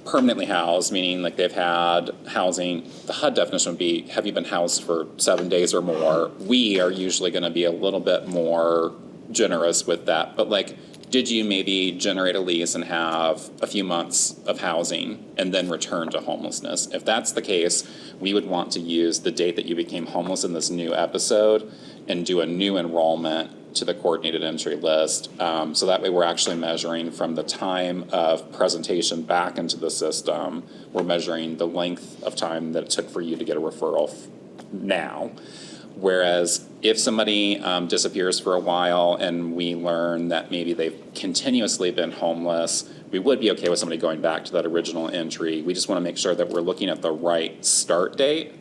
permanently housed, meaning like they've had housing, the HUD definition would be, have you been housed for 7 days or more? We are usually going to be a little bit more generous with that. But like, did you maybe generate a lease and have a few months of housing and then return to homelessness? If that's the case, we would want to use the date that you became homeless in this new episode and do a new enrollment to the coordinated entry list. So that way we're actually measuring from the time of presentation back into the system. We're measuring the length of time that it took for you to get a referral now. Whereas if somebody disappears for a while and we learn that maybe they've continuously been homeless, we would be okay with somebody going back to that original entry. We just want to make sure that we're looking at the right start date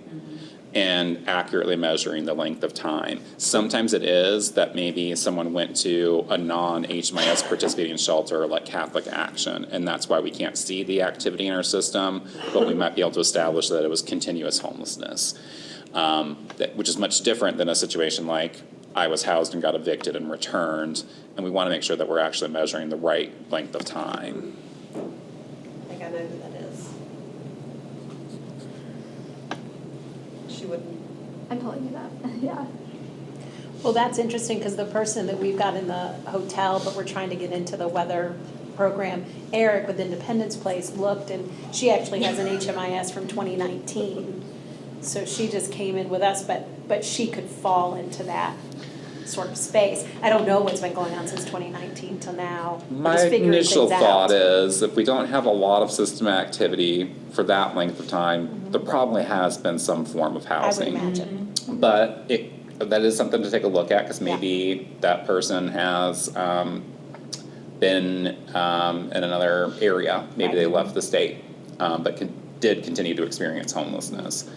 and accurately measuring the length of time. Sometimes it is that maybe someone went to a non-HMIS participating shelter like Catholic Action, and that's why we can't see the activity in our system, but we might be able to establish that it was continuous homelessness, which is much different than a situation like I was housed and got evicted and returned, and we want to make sure that we're actually measuring the right length of time. I think I know who that is. She wouldn't. I'm telling you that, yeah. Well, that's interesting because the person that we've got in the hotel, but we're trying to get into the weather program. Eric with Independence Place looked, and she actually has an HMIS from 2019. So she just came in with us, but she could fall into that sort of space. I don't know what's been going on since 2019 till now. We're My just figuring initial things thought out. is if we don't have a lot of system activity for that length of time, there probably has been some form of I would housing. imagine. But that is something to take a look at, because maybe that person has been in another area, maybe they left the state, but did continue to experience homelessness.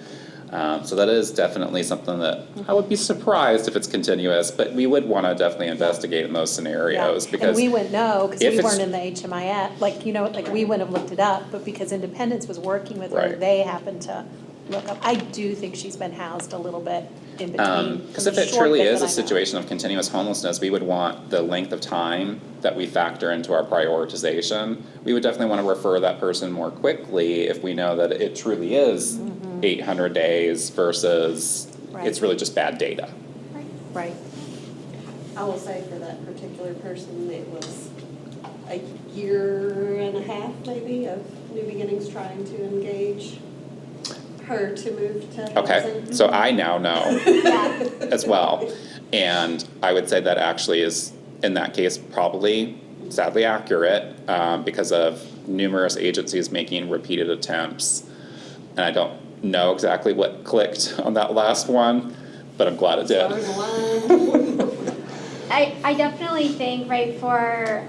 So that is definitely something that I would be surprised if it's continuous, but we would want to definitely investigate in those scenarios, Yeah. because And we wouldn't know, because if we it's- weren't in the HMIS, like, you know, like, we wouldn't have looked it up, but because Independence was working with her, Right. they happened to look up. I do think she's been housed a little bit in between. Because from if the it short truly bit is that a I know. situation of continuous homelessness, we would want the length of time that we factor into our prioritization. We would definitely want to refer that person more quickly if we know that it truly is 800 days versus Right. it's really just bad data. Right. I will say for that particular person, it was a year and a half maybe of New Beginnings trying to engage her to move to housing. Okay, so I now know as well. And I would say that actually is, in that case, probably sadly accurate, because of numerous agencies making repeated attempts. And I don't know exactly what clicked on that last one, but I'm glad it did. Stars aligned. I definitely think, right, for,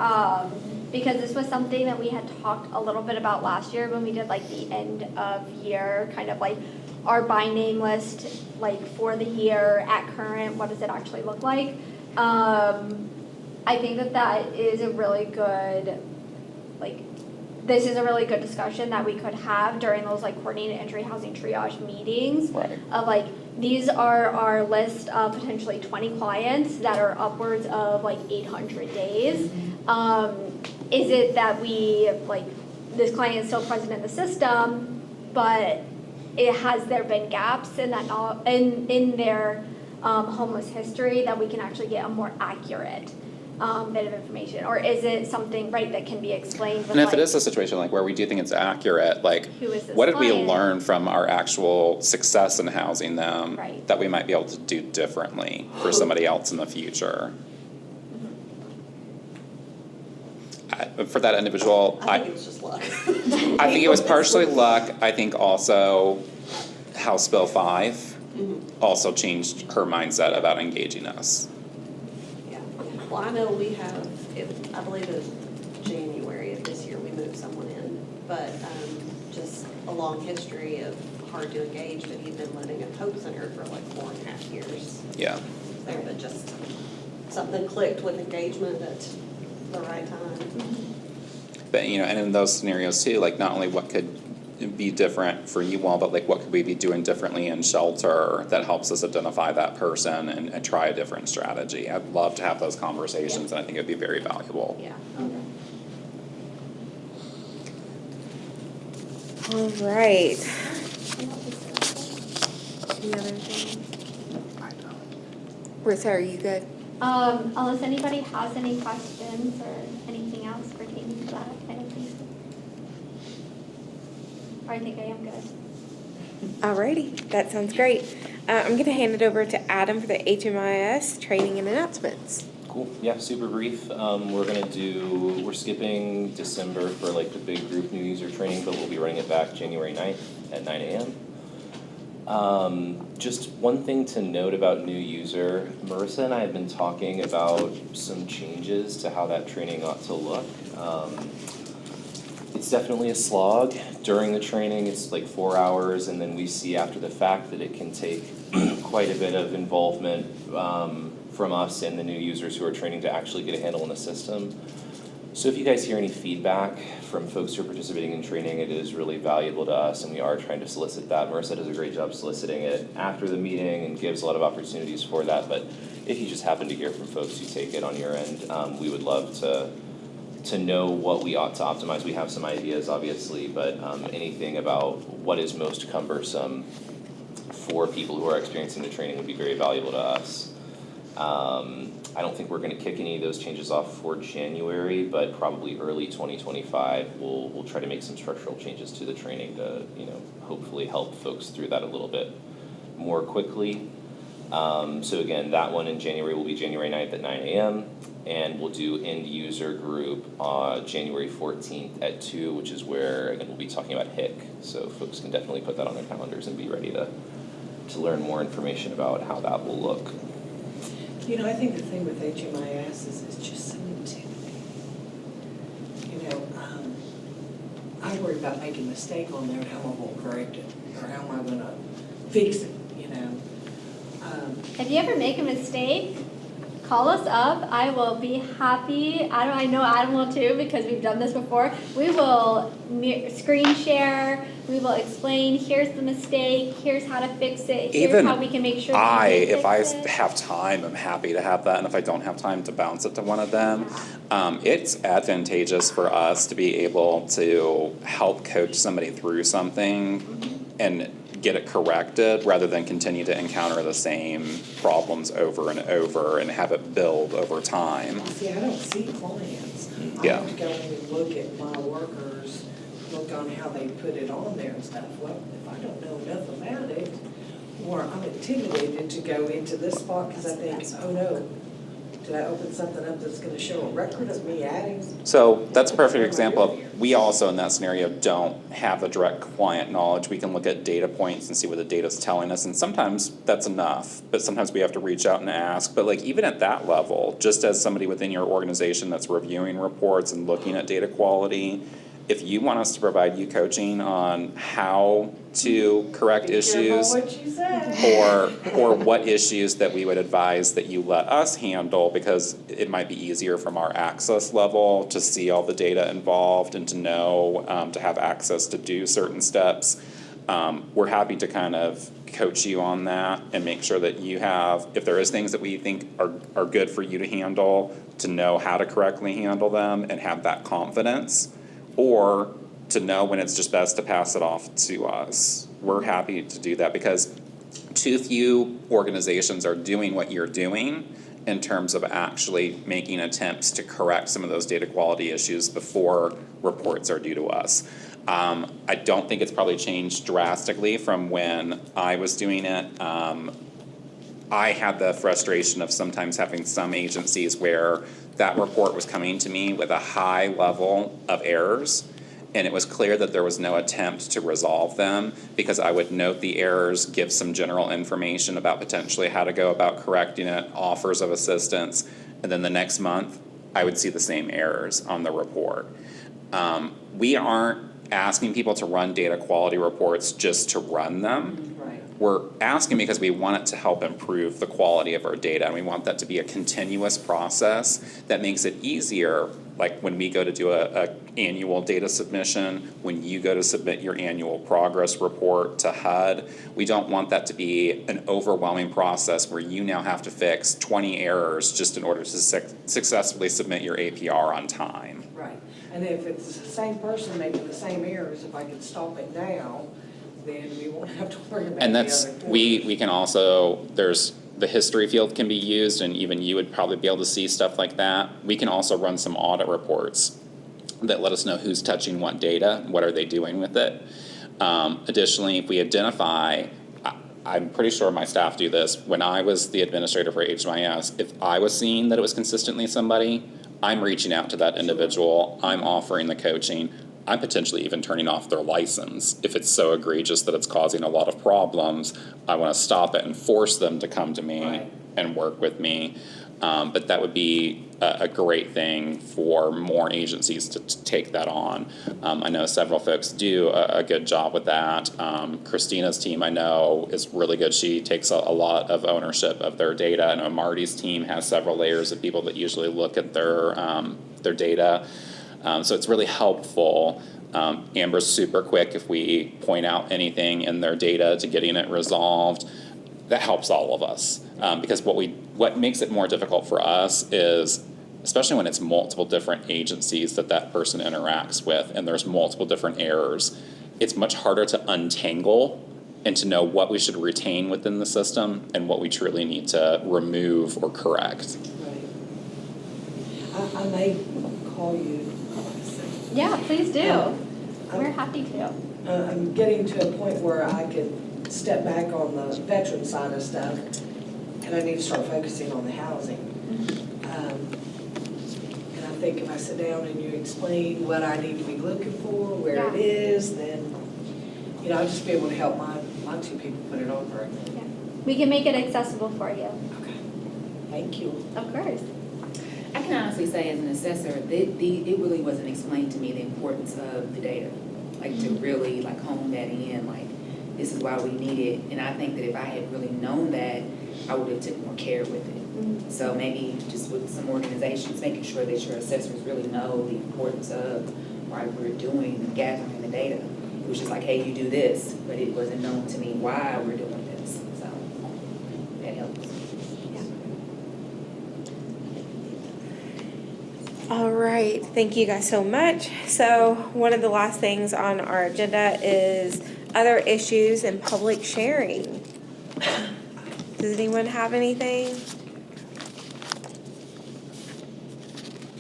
because this was something that we had talked a little bit about last year when we did like the end of year, kind of like our by name list, like for the year at current, what does it actually look like? I think that is a really good, like, this is a really good discussion that we could have during those like coordinated entry housing triage meetings. Right. Of like, these are our list of potentially 20 clients that are upwards of like 800 days. Is it that we, like, this client is still present in the system, but has there been gaps in that, in their homeless history that we can actually get a more accurate bit of information? Or is it something, right, that can be explained with And if like, it is a situation like where we do think it's accurate, like, who is this what did we client? learn from our actual success in housing them Right. that we might be able to do differently for somebody else in the future? For that individual, I think it was just luck. I think it was partially luck. I think also House Bill 5 also changed her mindset about engaging us. Yeah, well, I know we have, I believe it was January of this year, we moved someone in, but just a long history of hard to engage, but he'd been living at Hope Center for like 4.5 years Yeah. there, but just something clicked with engagement at the right time. But, you know, and in those scenarios too, like not only what could be different for you all, but like what could we be doing differently in shelter that helps us identify that person and try a different strategy. I'd love to have those conversations, and I think it'd be very valuable. Yeah. All right. Any other things? Rissa, are you good? Unless anybody has any questions or anything else pertaining to that, I don't think so. Or I think I am good. Alrighty, that sounds great. I'm gonna hand it over to Adam for the HMIS training and announcements. Cool, yeah, super brief. We're skipping December for like the big group new user training, but we'll be running it back January 9th at 9 a.m. Just one thing to note about new user, Marissa and I have been talking about some changes to how that training ought to look. It's definitely a slog. During the training, it's like 4 hours, and then we see after the fact that it can take quite a bit of involvement from us and the new users who are training to actually get a handle on the system. So if you guys hear any feedback from folks who are participating in training, it is really valuable to us, and we are trying to solicit that. Marissa does a great job soliciting it after the meeting and gives a lot of opportunities for that, but if you just happen to hear from folks who take it on your end, we would love to know what we ought to optimize. We have some ideas, obviously, but anything about what is most cumbersome for people who are experiencing the training would be very valuable to us. I don't think we're gonna kick any of those changes off for January, but probably early 2025, we'll try to make some structural changes to the training to, hopefully help folks through that a little bit more quickly. So again, that one in January will be January 9th at 9 a.m. And we'll do end user group January 14th at 2, which is where, again, we'll be talking about HIC. So folks can definitely put that on their calendars and be ready to learn more information about how that will look. I think the thing with HMIS is it's just so intimidating. I worry about making a mistake on there and how I'm going to correct it, or how am I going to fix it, If you ever make a mistake, call us up. I will be happy. I know Adam will too, because we've done this before. We will screen share. We will explain, here's the mistake, here's how to fix it, here's Even how we can make sure that you if I fix it. have time, I'm happy to have that, and if I don't have time, to bounce it to one of them. It's advantageous for us to be able to help coach somebody through something and get it corrected, rather than continue to encounter the same problems over and over and have it build over time. See, I don't see clients. Yeah. I have to go in and look at my workers, look on how they put it on there and stuff. Well, if I don't know enough about it, or I'm intimidated to go into this spot because I think, oh no, did I open something up that's gonna show a record of me adding? So that's a perfect example of, we also in that scenario don't have the direct client knowledge. We can look at data points and see what the data's telling us, and sometimes that's enough, but sometimes we have to reach out and ask. But like, even at that level, just as somebody within your organization that's reviewing reports and looking at data quality, if you want us to provide you coaching on how to correct issues, What you said. or what issues that we would advise that you let us handle, because it might be easier from our access level to see all the data involved and to know, to have access to do certain steps. We're happy to kind of coach you on that and make sure that you have, if there is things that we think are good for you to handle, to know how to correctly handle them and have that confidence, or to know when it's just best to pass it off to us. We're happy to do that, because too few organizations are doing what you're doing in terms of actually making attempts to correct some of those data quality issues before reports are due to us. I don't think it's probably changed drastically from when I was doing it. I had the frustration of sometimes having some agencies where that report was coming to me with a high level of errors, and it was clear that there was no attempt to resolve them, because I would note the errors, give some general information about potentially how to go about correcting it, offers of assistance, and then the next month, I would see the same errors on the report. We aren't asking people to run data quality reports just to run them. Right. We're asking because we want it to help improve the quality of our data, and we want that to be a continuous process that makes it easier. Like when we go to do a annual data submission, when you go to submit your annual progress report to HUD, we don't want that to be an overwhelming process where you now have to fix 20 errors just in order to successfully submit your APR on time. Right, and if it's the same person making the same errors, if I can stop it now, then we won't have to worry about the other. And that's, we can also, there's, the history field can be used, and even you would probably be able to see stuff like that. We can also run some audit reports that let us know who's touching what data, what are they doing with it. Additionally, if we identify, I'm pretty sure my staff do this, when I was the administrator for HMIS, if I was seeing that it was consistently somebody, I'm reaching out to that individual, I'm offering the coaching, I'm potentially even turning off their license. If it's so egregious that it's causing a lot of problems, I want to stop it and force them to come to me and work with me. But that would be a great thing for more agencies to take that on. I know several folks do a good job with that. Christina's team, I know, is really good. She takes a lot of ownership of their data. I know Marty's team has several layers of people that usually look at their data. So it's really helpful. Amber's super quick if we point out anything in their data to getting it resolved. That helps all of us, because what makes it more difficult for us is, especially when it's multiple different agencies that person interacts with and there's multiple different errors, it's much harder to untangle and to know what we should retain within the system and what we truly need to remove or correct. Right. I may call you. Yeah, please do. Um, We're happy to. I'm getting to a point where I could step back on the veteran side of stuff, and I need to start focusing on the housing. And I think if I sit down and you explain what I need to be looking for, where Yeah. it is, then, I'll just be able to help my two people put it on correctly. Yeah. We can make it accessible for you. Okay. Thank you. Of course. I can honestly say as an assessor, it really wasn't explained to me the importance of the data. Like to really like hone that in, like this is why we need it. And I think that if I had really known that, I would have took more care with it. So maybe just with some organizations, making sure that your assessors really know the importance of why we're doing, gathering the data. It was just like, hey, you do this, but it wasn't known to me why we're doing this. So that helps. All right, thank you guys so much. So one of the last things on our agenda is other issues and public sharing. Does anyone have anything?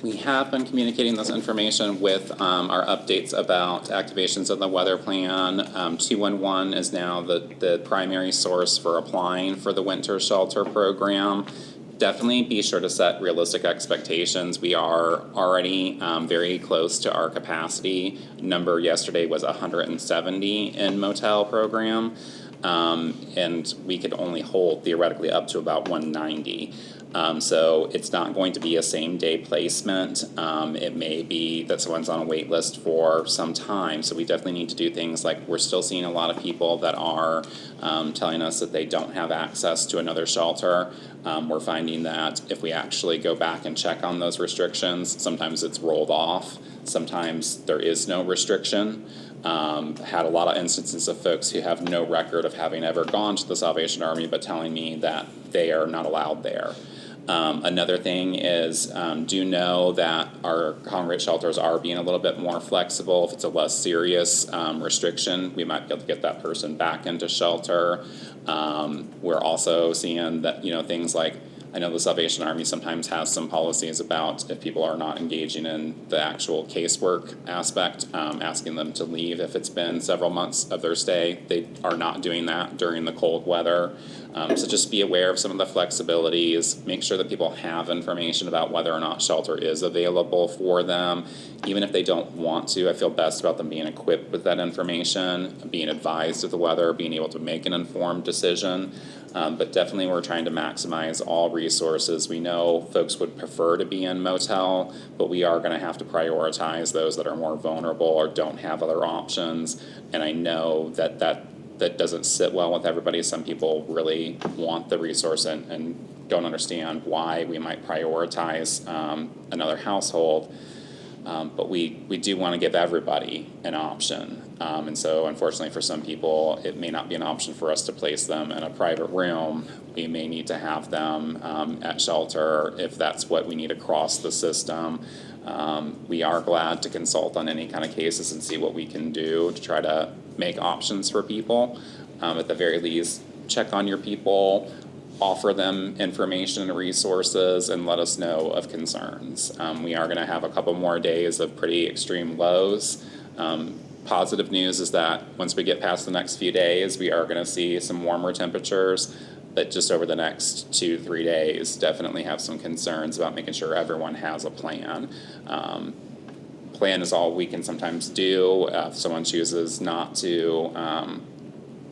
We have been communicating this information with our updates about activations of the weather plan. 211 is now the primary source for applying for the winter shelter program. Definitely be sure to set realistic expectations. We are already very close to our capacity. Number yesterday was 170 in motel program, and we could only hold theoretically up to about 190. So it's not going to be a same day placement. It may be that someone's on a wait list for some time. So we definitely need to do things like we're still seeing a lot of people that are telling us that they don't have access to another shelter. We're finding that if we actually go back and check on those restrictions, sometimes it's rolled off. Sometimes there is no restriction. Had a lot of instances of folks who have no record of having ever gone to the Salvation Army, but telling me that they are not allowed there. Another thing is, do know that our congregate shelters are being a little bit more flexible. If it's a less serious restriction, we might be able to get that person back into shelter. We're also seeing that, things like, I know the Salvation Army sometimes has some policies about if people are not engaging in the actual casework aspect, asking them to leave if it's been several months of their stay. They are not doing that during the cold weather. So just be aware of some of the flexibilities. Make sure that people have information about whether or not shelter is available for them. Even if they don't want to, I feel best about them being equipped with that information, being advised of the weather, being able to make an informed decision. But definitely we're trying to maximize all resources. We know folks would prefer to be in motel, but we are going to have to prioritize those that are more vulnerable or don't have other options. And I know that doesn't sit well with everybody. Some people really want the resource and don't understand why we might prioritize another household. But we do want to give everybody an option. And so unfortunately for some people, it may not be an option for us to place them in a private room. We may need to have them at shelter if that's what we need across the system. We are glad to consult on any kind of cases and see what we can do to try to make options for people. At the very least, check on your people, offer them information and resources, and let us know of concerns. We are going to have a couple more days of pretty extreme lows. Positive news is that once we get past the next few days, we are going to see some warmer temperatures, but just over the next 2-3 days, definitely have some concerns about making sure everyone has a plan. Plan is all we can sometimes do. If someone chooses not to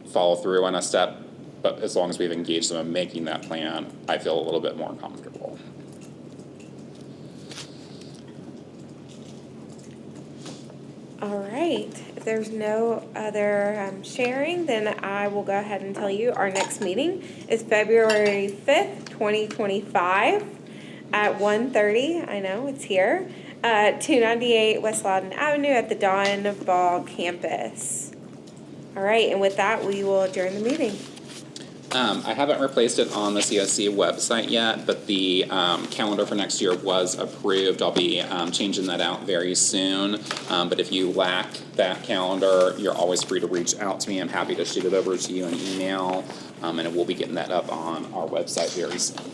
follow through on a step, but as long as we've engaged them in making that plan, I feel a little bit more comfortable. All right, if there's no other sharing, then I will go ahead and tell you our next meeting is February 5th, 2025 at 1:30. I know, it's here. 298 West Loudon Avenue at the Don Ball campus. All right, and with that, we will adjourn the meeting. I haven't replaced it on the CSC website yet, but the calendar for next year was approved. I'll be changing that out very soon. But if you lack that calendar, you're always free to reach out to me. I'm happy to shoot it over to you in email, and we'll be getting that up on our website very soon.